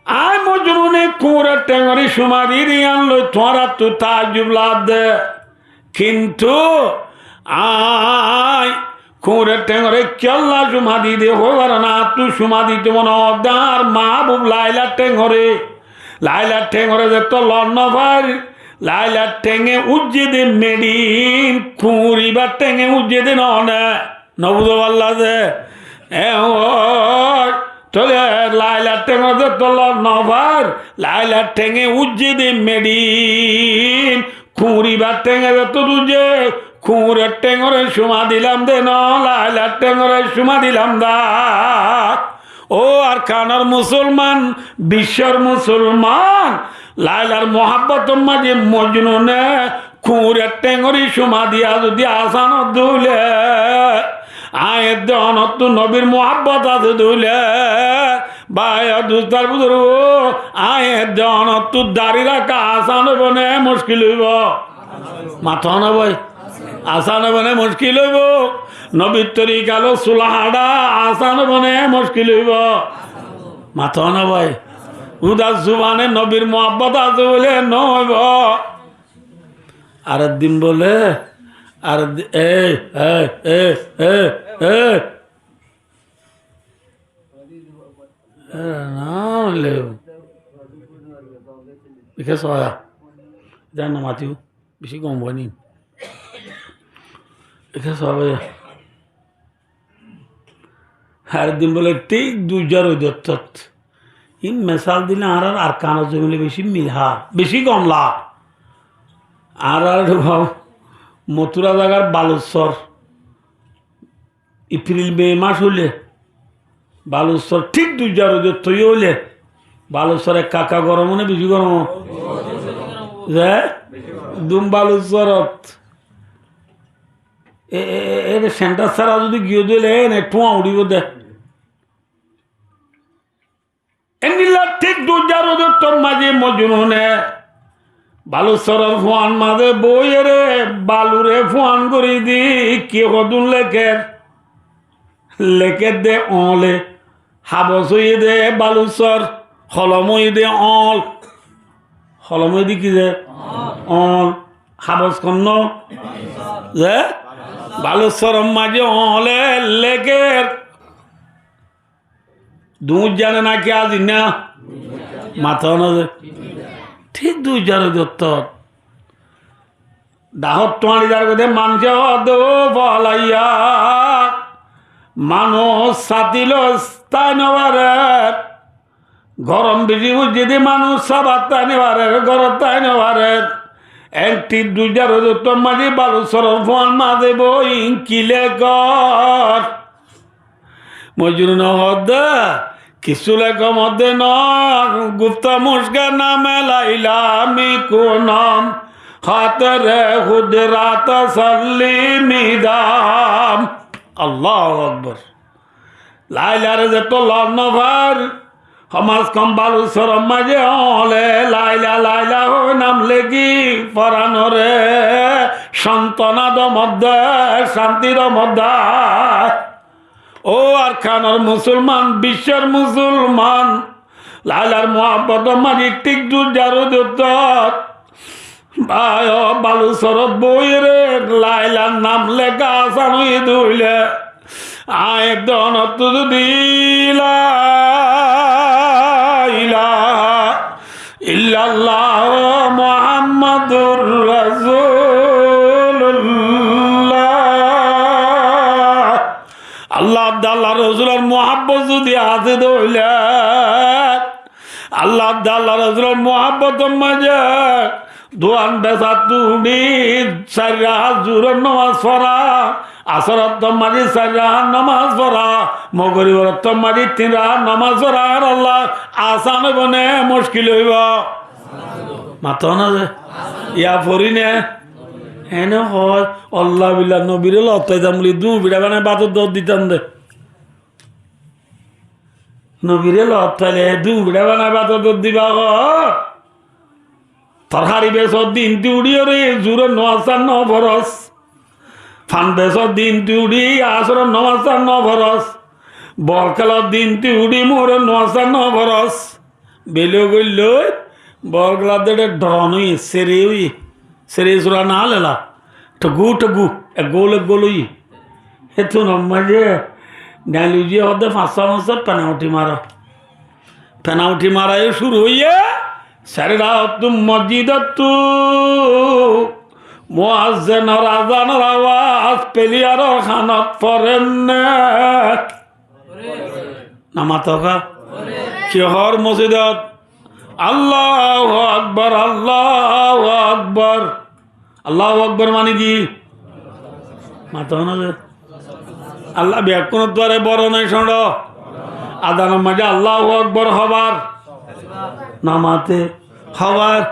আয় মজনুনে কুঁড়ে টেঙরি সুমারি রিয়ান লই তোরা তো তাজুব লাভ দে কিন্তু আয় কুঁড়ে টেঙরে চল্লা সুমাদি দে হবার না তু সুমাদি তো মনে অদার মাহবুব লাইলা টেঙরে যে তো লন্ন ভাই লাইলা টেঙে উজ্জে দে মেডিন কুঁড়ি বা টেঙে উজ্জে দে নবুদ পাল্লা দে তোলে লাইলা টেঙে যে তোল নভার লাইলা টেঙে উজ্জে দে মেডিন কুঁড়ি বা টেঙে যে তো দুজে কুঁড়ের টেঙরে সুমা দিলাম দে ন লাইলা টেঙরে সুমা দিলাম দা ও আর কানার মুসলমান বিশ্বর মুসলমান লাইলার মোহাব্বত মাঝে মজনুনে কুঁড়ের টেঙরি সুমা দিয়া যদি আসান দুলে আয়ের দেন তো নবীর মোহাব্বত আছে দুলে ভাইয়া দুস্তার বুঝর আয়ের দেন তো দাড়ি রাখা আসান বনে মুশকিল হইব মাথা না ভাই আসান বনে মুশকিল হইব নবীর তরিকালো সুলাহাডা আসান বনে মুশকিল হইব মাথা না ভাই উদাস জুবানে নবীর মোহাব্বত আছে বলে নইব আর দিন বলে আর মাতিও বেশি কম হয়নি আর দিন বলে ঠিক 2000 ইন মেসাল দিলে আর কানো জমিলে বেশি মিলহা বেশি কমলা আর মথুরা জায়গার বালুচর এপ্রিল মে মাস হইলে বালুচর ঠিক 2000 তৈ হইলে বালুচরে কাকা গরম না বেশি গরম যে দুম বালুচরত সেন্টার ছাড়া যদি গিয়ে দিলে ঠোঁয়া উড়িব দে ঠিক 2000 তোর মাঝে মজনুনে বালুচরের ফোয়ান মাঝে বইয়েরে বালুরে ফোয়ান করি দি কে কদুন লেখের দে অলে হাবস হয়ে দে বালুচর হলম হয়ে দে অল হলম হয়ে দি কি যে অল হাবস কন্ন যে বালুচর মাঝে অলে লেখের দুধ জানে না কি আজ না মাথা না ঠিক 2000 দাহত তোমারি যার কথা মানছে বলাইয়া মানুষ সাতিল তাই নেবারের গরম বেশি বুঝিয়ে মানুষ সবার তাই নেবারের গরম তাই নেবারের একটি 2000 মাঝে বালুচর ফোন মাঝে বই কিলে কর মজুর নহদা কিছু লেখ মধ্যে ন গুপ্তা মুস্কা নামে লাইলা আমি কোনম হাতরে হুদরাত সাল্লি মিদাম আল্লাহু আকবার লাইলারে যে তো লন্নভার সমাজ কম বালু সরম মাঝে হলে লাইলা লাইলা হয়ে নাম লেগি পরাণরে সন্তনাদ মধ্যে শান্তির মধ্যে ও আর খানর মুসলমান বিশ্বের মুসলমান লাইলার মহাব্বত মাঝে টিক দূর যারো দত্তত ভাই বালু সরব বইরে লাইলার নাম লেখা আসানুই ধুইলে আয় দনত দিলা ইল্লাল্লাহ মুহাম্মাদুর রাসূলুল্লাহ আল্লাহ আল্লাহ রাসূলের মুহাব্বত যদি আছে দইলে আল্লাহ আল্লাহ রাসূলের মুহাব্বত মাঝে দোয়ান বেসা তুড়ি সারা জুরের নামাজ পড়া আসরত মাঝে সারা নামাজ পড়া মগরিবরত মাঝে 3 রাত নামাজ পড়া আর আল্লাহ আসান বনে মুশকিল হইব মাত না যে ইয়া পড়ি নে এনে হয় আল্লাহ বিল্লাহ নবীর লতাই যাম বলি দু বিড়া বানায় বাতর দর দিতাম দে নবীরে লতাইলে দু বিড়া বানায় বাতর দর দিবা তরকারি বেসর দিন উড়িয়ে রে জুরে 9 ফরস ফান বেসর দিন উড়ি আসর 9 ফরস বল খেলার দিন উড়ি মোরে 9 ফরস বেলে গইল বল খেলার দেড়ে ডরনই সেরে সুরা না লেলা টগু গোলই হেতু নম্মাজে ডাইলুজিয়ে হতে 5 পেনাউটি মারা শুরু হইয়া সারেরা তুম মসজিদত মুয়াজ্জিনের আযানের আওয়াজ প্লেয়ারের খানত পড়েন নামাতকা কিহর মসজিদত আল্লাহু আকবার আল্লাহু আকবার আল্লাহু আকবার মানে কি মাতো না আল্লাহ ব্যাকুন দ্বারে বড় নাই শোন আদানের মাঝে আল্লাহু আকবার হবার নামাতে হবার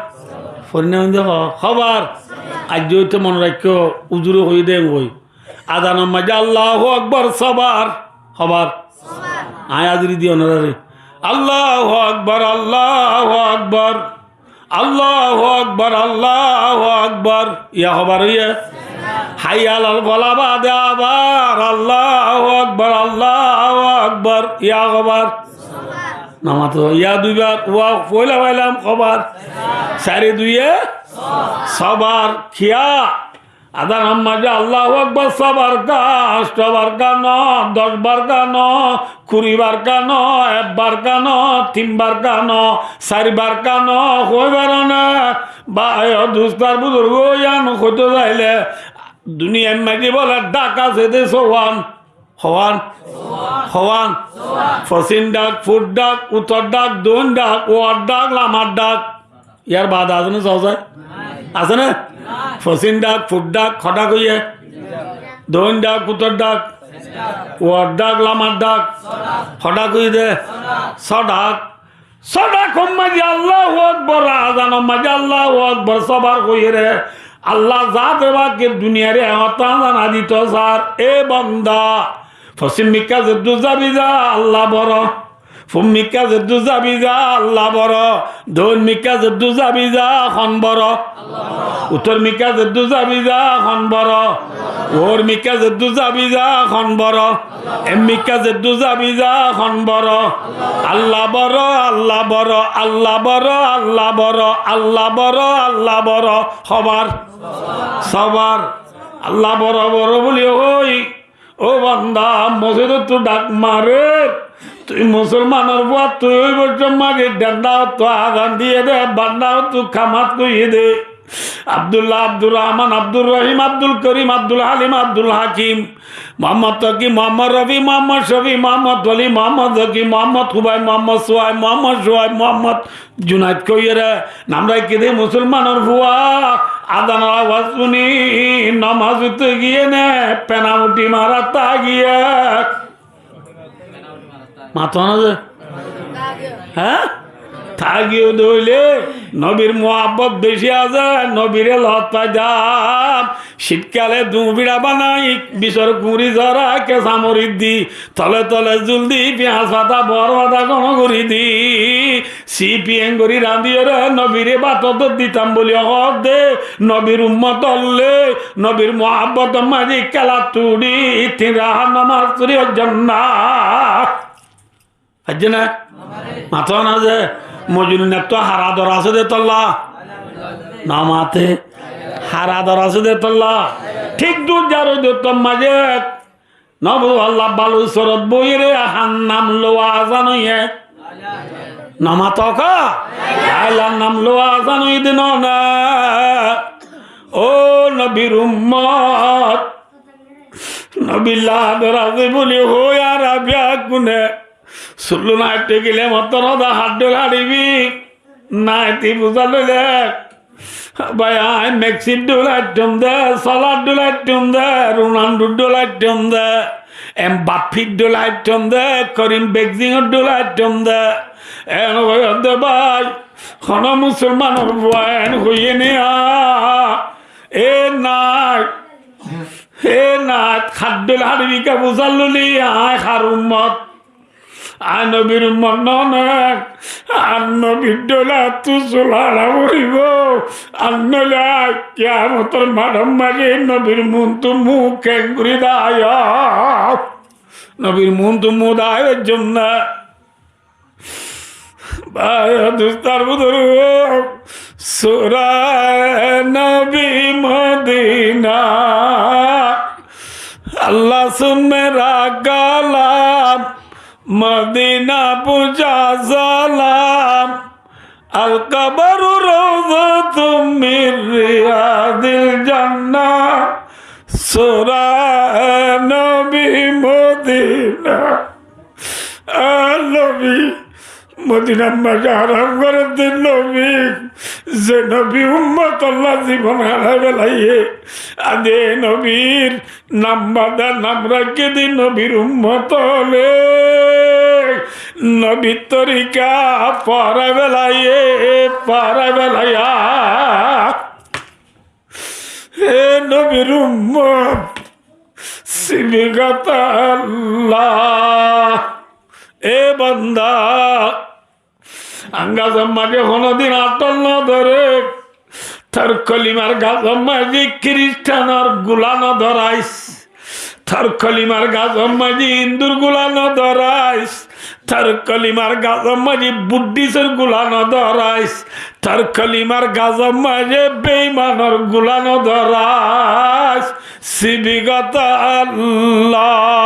হবার আজ তো মনে রাখো উজুর হয়ে দে ওই আদানের মাঝে আল্লাহু আকবার সবার হবার আয় আদরি দিও না রে আল্লাহু আকবার আল্লাহু আকবার আল্লাহু আকবার আল্লাহু আকবার ইয়া হবার ইয়া হাইয়াল আল ফালা বাদে আবার আল্লাহু আকবার ইয়া হবার নামাতো ইয়া দুইবার ওয়া পয়লা পাইলাম খবর সাড়ে 2 সবার খিয়া আদান আম্মাজে আল্লাহু আকবার সবার কা 8 বার কা 10 বার কা 20 বার কা 1 বার কা 3 বার কা 4 বার কা হইবার না বা দুস্তার বুজুর্গ ইয়ান কইতে যাইলে দুনিয়ার মাঝে বলে ডাক আছে দে সোয়ান হওয়ান ফসিন ডাক ফুট ডাক উত্তর ডাক দোন ডাক ওয়ার ডাক লামার ডাক ইয়ার বাদ আছে না সহজে আছে না ফসিন ডাক ফুট ডাক খটা কইয়ে দোন ডাক উত্তর ডাক ওয়ার ডাক লামার ডাক খটা কই দে সডাক মাঝে আল্লাহু আকবার আযান মাঝে আল্লাহু আকবার সবার কইয়ে রে আল্লাহ জাত বাকে দুনিয়ারে হতা জানা দিত স্যার এ বান্দা ফসিম মিকা জেদু যাবিজা আল্লাহ বড় ফুম মিকা জেদু যাবিজা আল্লাহ বড় দোন মিকা জেদু যাবিজা খন বড় উত্তর মিকা জেদু যাবিজা খন বড় ওর মিকা জেদু যাবিজা খন বড় এম মিকা জেদু যাবিজা খন বড় আল্লাহ বড় আল্লাহ বড় আল্লাহ বড় আল্লাহ বড় আল্লাহ বড় আল্লাহ বড় সবার আল্লাহ বড় বড় বলি ওই ও বান্দা মসজিদ তো ডাক মারে তুই মুসলমানের বুয়া তুই ওই বছর মাগে ডান্ডা তো আগান দিয়ে দে বান্দাও তু খামাত কইয়ে দে আব্দুল্লাহ আব্দুর রহমান আব্দুর রহিম আব্দুল করিম আব্দুল হালিম আব্দুল হাকিম মোহাম্মদ তকি মোহাম্মদ রবি মোহাম্মদ শফি মোহাম্মদ ওলি মোহাম্মদ জকি মোহাম্মদ খুবাই মোহাম্মদ সোহাই মোহাম্মদ সোহাই মোহাম্মদ জুনাইদ কইরে নামরাই কেদে মুসলমানের ভুয়া আদান আওয়াজ শুনি নামাজ উঠতে গিয়ে নে পেনাউটি মারা তা গিয়ে মাথা না যে হ্যাঁ থাকিও দইলে নবীর মোহাব্বত বেশি আছে নবীরে লত পাই দাম শীতকালে দুবিড়া বানাই বিশর কুড়ি জরা কেঁচা মরিচ দি তলে তলে জুল দি পেঁয়াজ পাতা বড় পাতা গণ করি দি সিপিএন করি রাঁধিও রে নবীরে বাতত দিতাম বলি হক দে নবীর উম্মত অল্লে নবীর মোহাব্বত মাঝি কেলা তুড়ি তিরা নামাজ তুরি জান্নাত আছে না মাথা না যে মজুরিনের তো হারা দর আছে দে তল্লা না মাতে হারা দর আছে দে তল্লা ঠিক দূর যার তোর মাঝে নব আল্লাহ বালু সরত বইরে হান নাম লোয়া জানো নামাত আল্লাহর নাম লোয়া জানো দিন না ও নবীর উম্মত নবিল্লাহ দরাজে বলি হো আর আবিয়া গুনে শুনলু না একটু গেলে মতো রদা হাত ডোলাড়িবি না এটি বুঝা লইলে ভাই আই মেক্সির ডোলাইটম দে সলার ডোলাইটম দে রোনাল্ডোর ডোলাইটম দে এম বাফির ডোলাইটম দে করিম বেগজিংয়ের ডোলাইটম দে এন দে ভাই খন মুসলমানের বয়ান হইয়ে নেয়া এ নাই হে না খাদ্য হারবিকা বুঝাল ললি আয় খার উম্মত আয় নবীর উম্মত ননেক আর নবীর ডোলা তু চোলারা বলিব আর নলে কিয়ামতের মাডম মাঝে নবীর মন তো মুখ কেঙ্গুরি দায় নবীর মন তো মুখ দায়ের জন্য দুস্তার বুধর সুরা নবী মদিনা আল্লাহ সুন মেরা কালাম মদিনা পূজা সালাম আল কবর রওযাতুম মির রিয়াদিল জান্নাহ সূরা নবী মদিনা নবী মদিনা মাঝে আরাম করে দিন নবী যে নবী উম্মত আল্লাহ জীবন হারাই বেলাইয়ে আদে নবীর নাম বাদা নাম রাখে দিন নবীর উম্মত হলে নবীর তরিকা পড়া বেলাইয়া হে নবীর উম্মত সিবিগত আল্লাহ এ বান্দা আঙ্গাজম্মাকে কোনদিন আটল না ধরে তার কলিমার গাজম্মাজি খ্রিস্টানর গুলানো ধরাইস তার কলিমার গাজম্মাজি হিন্দুর গুলানো ধরাইস তার কলিমার গাজম্মাজি বুদ্ধিসের গুলানো ধরাইস তার কলিমার গাজম্মাজি বেঈমানর গুলানো ধরাইস সিবিগত আল্লাহ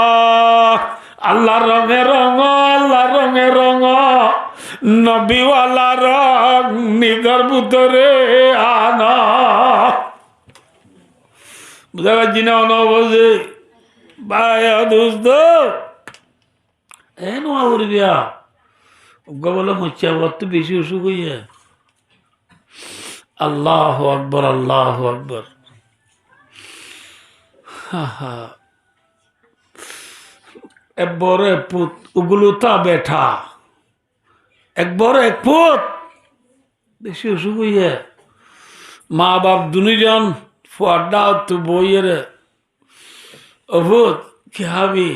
আল্লাহ রঙে রঙ আল্লাহ রঙে রঙ নবীওয়ালা রং নিজের ভিতরে আনা বুঝা পারছি না অনবজে ভাই দোস্ত এ নোয়া করবিয়া ওগা বলে মচ্ছা তো বেশি অসুখ হইয়া আল্লাহ আকবর আল্লাহ আকবর হা হা একবার এক পুত ওগুলো তা বেঠা একবার এক পুত বেশি অসুখ হইয়া মা বাপ দুজন ফুয়াডা তো বইয়ের অভূত কি হাবি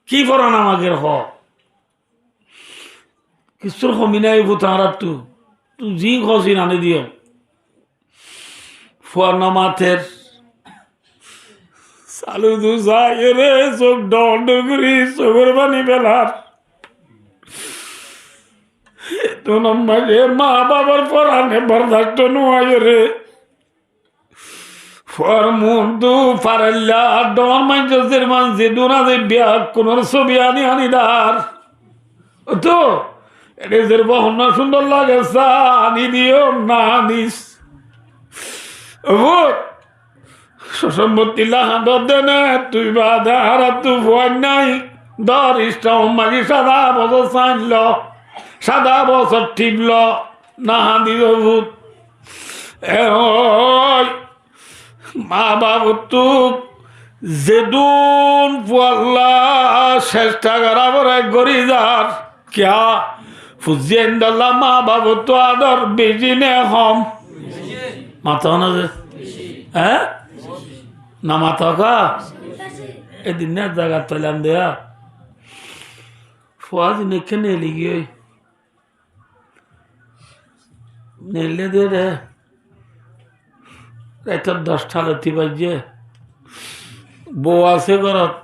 কি করান আমাকে হ কিছুর কমিনাই ভূত হারাত তুই জি খসি আনি দিও ফুয়ার নামাথের চালু দু যায় রে চোখ ডরি চোখের পানি বেলার দু নম্বরে মা বাবার পরানে বরদাস্ত নোয়ায় রে ফর মুন্দু ফারাল্লা ডর মাইজের মানসি দুনাদে বিয়া কোন ছবি আনি দার তো এদের বহন সুন্দর লাগে আনি দিও না আনিস সম্পত্তি লাহাদর দেনে তুই বাধা হারা তু ভয় নাই দর ইস্টাও মাঝি সাদা বছর চাইল সাদা বছর ঠিকল না হাঁদিল ভূত মা বাবু তুক যেদুন পাল্লা চেষ্টা করা বড় গড়ি যার ক্যা ফুজিয়েন্দাল্লাহ মা বাবু তো আদর বেশি নে হম মাথা না যে হ্যাঁ না মাথা কা এদিন না জায়গা তৈলাম দেয়া ফুয়াজ নেখে নেলি গিয়ে নেলে দে রে রাতের 10টা লতি বাজে বউ আছে ঘরত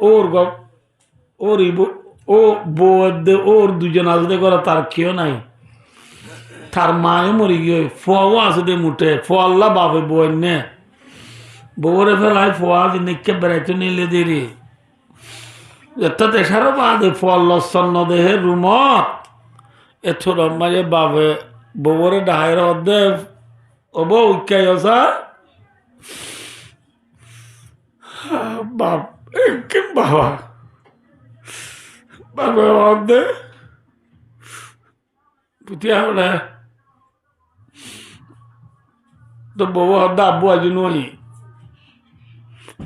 ওর গপ ওর ও বউ ওর দুজন আসতে করে তার কেউ নাই তার মায়ে মরি গিয়ে ফুয়াও আছে দে মুঠে ফুয়াল্লা বাপে বউ নে বউরে ফেলায় ফুয়া নেকে বেড়াইতে নিলে দেরি এটা দেখারও বাদে ফুয়াল্লন্ন দেহে রুমত এথর মাঝে বাপে বউরে ডাহাইর অর্ধে ও বউ উইকাই আসা বাপ বাবা বাবা অর্ধে পুতিয়া হলে তো বউ অর্ধে আব্বু আজ নই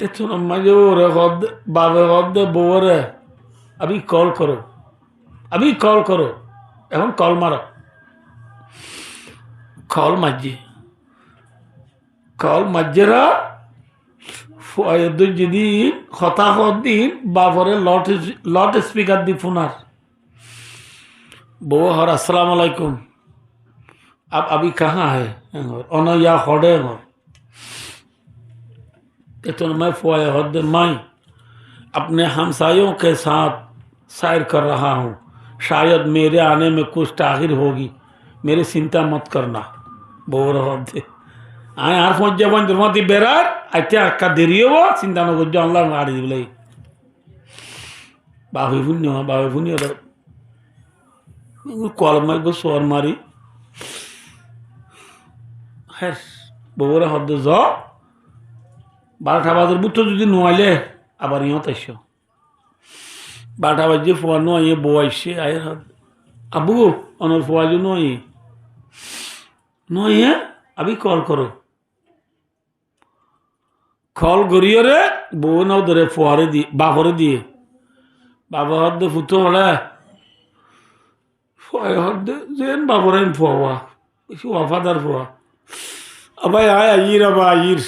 এথর মাঝে ওরে অর্ধে বাপে অর্ধে বউরে আমি কল করো এখন কল মারো কল মাঝেরা যেদিন হতাহত দিন বাবরে লট স্পিকার দি ফোনার বউ হর আসসালাম আলাইকুম अब अभी कहाँ है और या हौडे तो मैं फुआए हद माई अपने हमसायों के साथ सैर कर रहा हूँ शायद मेरे आने में कुछ ताखिर होगी मेरी चिंता मत करना बोर होते आए आर पहुँच जाबन जरमती बेरार अच्छा का देरी हो चिंता न कर अल्लाह गाड़ी दिले बाबू पुण्य कल मार गो सोर मारी হ্যাঁ বউরা হদ্দ য 12টা বাজার বুঝতো যদি নোয়াইলে আবার ইয়ত আইস 12টা বাজে ফোয়া নোয়াইয়ে বউ আইসে আয়ের হাত আবু অনর ফোয়া যে নোয়াইয়ে আমি কল করো কল করিয়ে রে বউ নাও ধরে ফোয়ারে দিয়ে বাপরে দিয়ে বাবা হদ্দ ফুটো হলে ফোয়া হদ্দে যেন বাপরে ফোয়া বেশি ওয়াফাদার ফোয়া अबे आए आइर अब आइर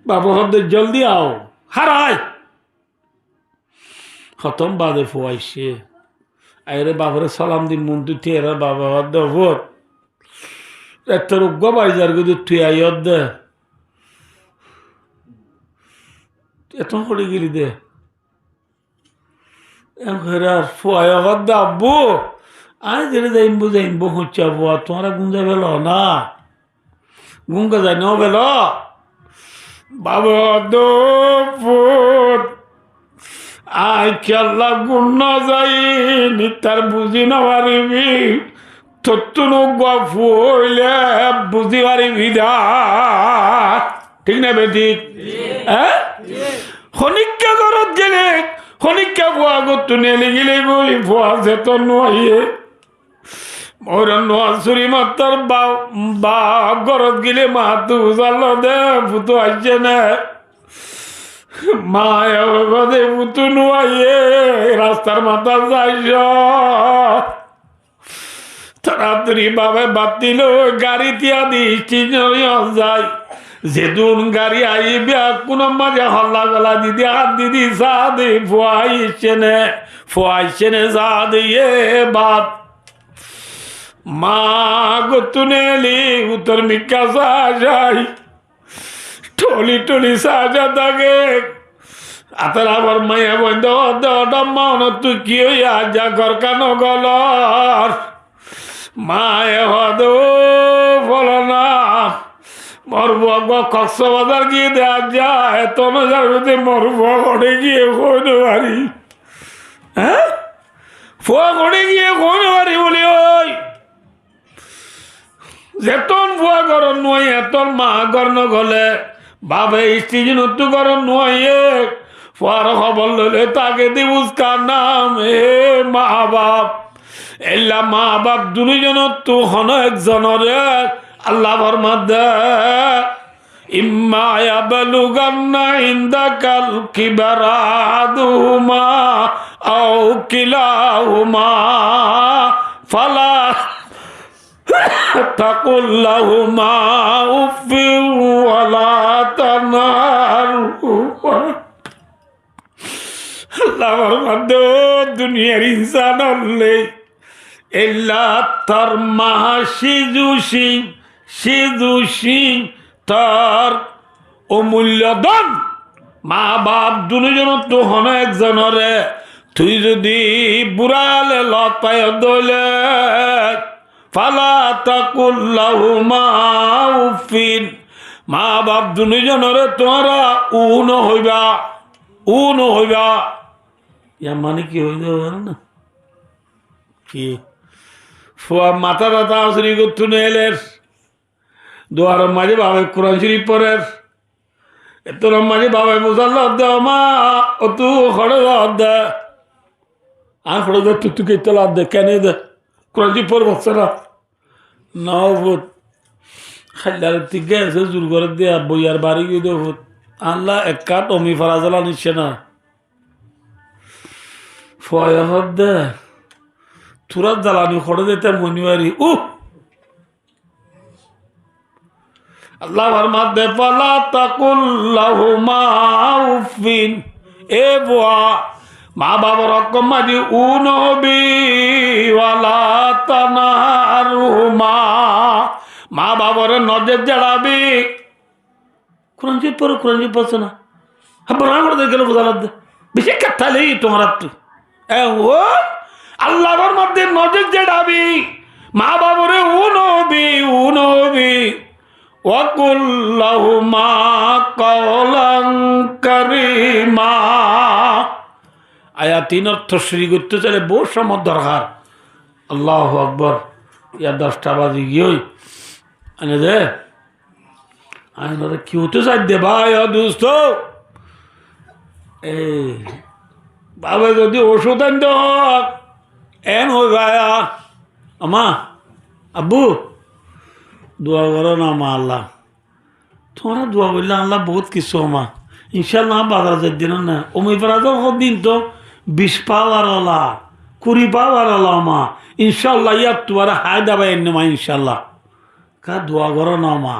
बाबा हद जल्दी आओ हर आए खत्म बादे फुआइशे आयरे बाबरे सलाम दिन मुंतु तेरा बाबा हद वोट एतर उग्गा बाइजार को तु आई हद एतो पड़े गिरी दे एमखरार फुआया हद अब्बू आए जेरे जाइम्बो हुच्चा फुआ तुम्हारा गुंजा बेलो ना गुंगा जाए नो बेलो बाबा दो फुट आय केला गुन्ना जाई नितार बुझी ना पारिबी तत्तुनु गफुइले बुझी पारिबी दा ठीक ना बेटी हैं खनिक्का करत गेले खनिक्का बुआ गतु नेले गेले बोली बुआ जेतो नइए और नवासुरी मातर बा गरत गिले मा तू जालो दे पुतु आइजे ने माया बदे पुतु नुआइए रास्तार माता जाइयो तारातरी बाबे बातिलो गाड़ी তিয়া দি চিনিয়া যায় যেদুন গাড়ি আইবে কোন মাঝে হল্লা গলা দিদি হাত দিদি সাদে ফুয়াইছে নে সাদে বাত माँ को तूने ली उतर मिक्का साजाई टोली टोली साजा दागे आतरा बर माया बंदो डम्मा न तू क्यों आजा घर का न गलर माया हदो फलना मरबुआ को कक्सबाजार गিয়ে দে আজা এত ন যাবে মরবুয়া গড়ে গিয়ে কোন বাড়ি হ্যাঁ ফুয়া গড়ে গিয়ে কোন বাড়ি বলি ওই যেতন বুয়া গরম নয় এতন মা গর্ণ গলে বাবে স্ত্রী নতু গরম নয় ফুয়ার খবর লইলে তাকে দিবুসকা নাম হে মা বাপ এলা মা বাপ দুজন তু হন একজনরে আল্লাহ ফরমাদে ইম্মা ইয়াবলুগান্না ইনদাকাল কিবরাদুমা আও কিলাহুমা ফালা তাকুল্লাহুমা উফিন ওয়ালা তানহারহুমা। আল্লাহর মধ্যে দুনিয়ার ইনসান হলে এল্লা তার মাহা সিজুসি তার অমূল্য ধন মা বাপ দুজন তো হন একজনরে তুই যদি বুড়ালে লত পায় দলে ফালা তাকুল্লাহুমা উফিন মা বাপ দুজনরে তোমরা উন হইবা ইয়া মানে কি হইল না কি মাথা ব্যথা আসরি করতু নেলের দোয়ার মাঝে বাবা কোরআন শরীফ পড়ের তোর মাঝে বাবা মুসাল্লা দে মা ও তু খড়ে দে আর খড়ে দে তুকে তোলা দে কেন দে কোরআন শরীফ পড় বাচ্চারা না ভূত খাইলার থেকে এসে জোর করে দিয়ে বইয়ার বাড়ি গিয়ে দে ভূত আল্লাহ এক কাঠ অমি ফরাজলা নিচ্ছে না ফয়ার দে তুরা জ্বালানি খড়ে দিতে মনিবারি আল্লাহর মধ্যে ফালা তাকুল্লাহুমা উফিন এ বুয়া মা বাবার রকম মাঝে উনবি ওয়ালা তানহারহুমা মা বাবার নজর জড়াবি কোরআন শরীফ পড়ো কোরআন শরীফ পড়ছো না বড় করে গেল বোঝাল বেশি কথা নেই তোমার তো ও আল্লাহর মধ্যে নজর জড়াবি মা বাবারে উনবি ওয়াকুল্লাহুমা কাওলান কারীমা। আয়া তিন অর্থ শ্রী করতে চাইলে বহু সময় দরকার। আল্লাহু আকবার। ইয়া 10টা বাজে গিয়ে আনে দে আনে কি হতে চাই দে ভাই দোস্ত এই বাবা যদি ওষুধ আনতে হোক এন হয়ে ভাইয়া আমা আব্বু দোয়া করো না মা আল্লাহ তোমরা দোয়া করলে আল্লাহ বহুত কিছু আমা ইনশাল্লাহ বাজার যাই দিন না অমি বাজার দিন তো 20 পাওয়ারওয়ালা 20 পাওয়ারওয়ালা আমা ইনশাল্লাহ ইয়ার তোমার হায় দাবাই এনে মা ইনশাল্লাহ কা দোয়া করো না মা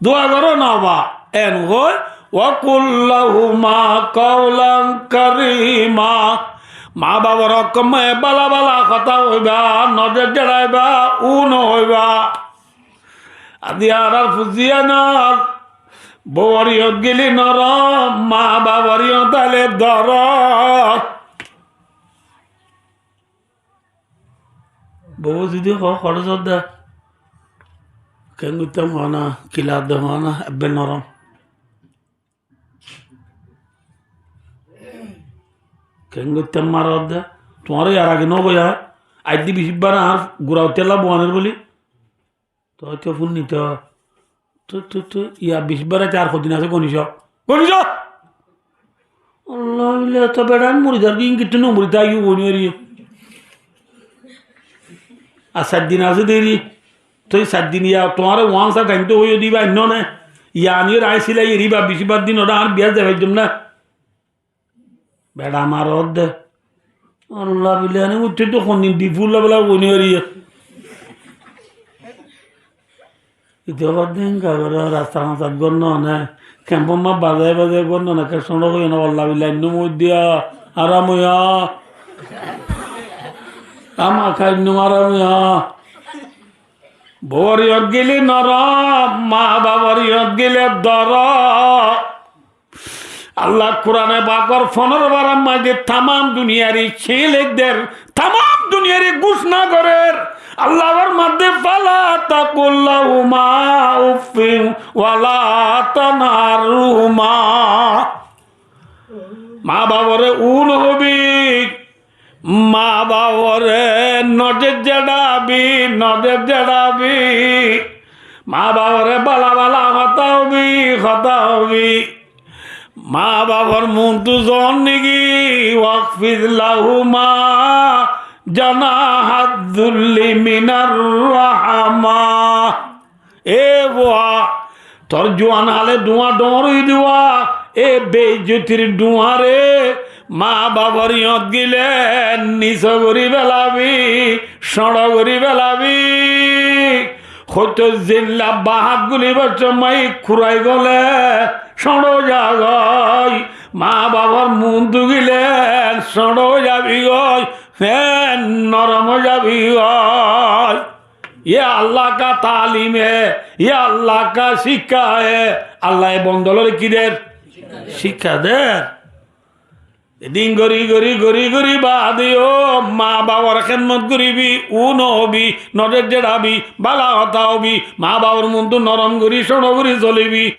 দোয়া করো না বা এন হয় ওয়াকুল্লাহুমা কাওলান কারীমা মা বাবার রকমে বালা বালা কথা হইবা নজর জড়াইবা উন হইবা আদি আর ফুজিয়া নর বৌরিয়ত গেলি নরম মা বাবারিও তালে দর বউ যদি খরচ দে কেন করতাম হনা কিলা দে হনা এবে নরম কেন করতাম মার দে তোমার আর আগে নবয়া আজ দি বিশিবার আর গুড়াও তেলা বোয়ানের বলি তো হয়তো ফোন নিতে তো ইয়া 20 বার 4 দিন আছে গণিস আল্লাহ তো বেড়ান মরিদার দিন কিন্তু নমরি তাই গণি আর 7 দিন আছে দেরি তো 7 দিন ইয়া তোমার ওয়ান্সা টাইম তো হয়ে দিবা অন্য না ইয়া নিয়ে রাইছিল এরিবা 20 বার দিন ওটা আর বিয়া যাবে না বেড়া আমার দে আল্লাহ বিলে উঠে তো কোন দিন বিপুল বেলা গণি দিন রাস্তা হাঁচাত গণ্য না ক্যাম্পর মা বাজায় বাজায় গণ্য না কেসন হই না আল্লাহ বিলাই দিয়া আরাময়া আমা খাই আরাময়া বরিয়ত গেলে নরম মা বাবারিয়ত গেলে দর আল্লাহ কোরআনে বাকর 15 বার মাঝে তাম দুনিয়ারি ছেলেদের তাম দুনিয়ারি ঘোষণা করের আল্লাহর মধ্যে ফালা তাকুল্লাহুমা উফিন ওয়ালা তানহারহুমা মা বাবারে উন হবি মা বাবারে নজর জড়াবি মা বাবারে বালা বালা কথা হবি মা বাবার মন তু জন নিগি ওয়াকফিদ লাহুমা জানাহাদুল্লি মিনার রাহমা এ বুয়া তোর জোয়ান হালে ডুয়া ডরই দুয়া এ বেজ্জতির ডুয়া রে মা বাবার ইয়ত গিলেন নিচ গরি বেলাবি সড় গরি বেলাবি হয়তো জিল্লা বাহাত গুলি বাচ্চা মাই খুরাই গলে সড় যাগই মা বাবার মুন দুগিলেন সড় যাবি গই ফেন নরম যাবি গই ये अल्लाह का तालीम है ये अल्लाह का शिक्षा है अल्लाह बंदोलर किदेर शिक्षा दे दिन गरी गरी गरी गरी बादियो माँ बाবার খেদমত করিবি উ নহবি নজর জেড়াবি বালা কথা হবি মা বাবার মন তো নরম করি সড় করি চলিবি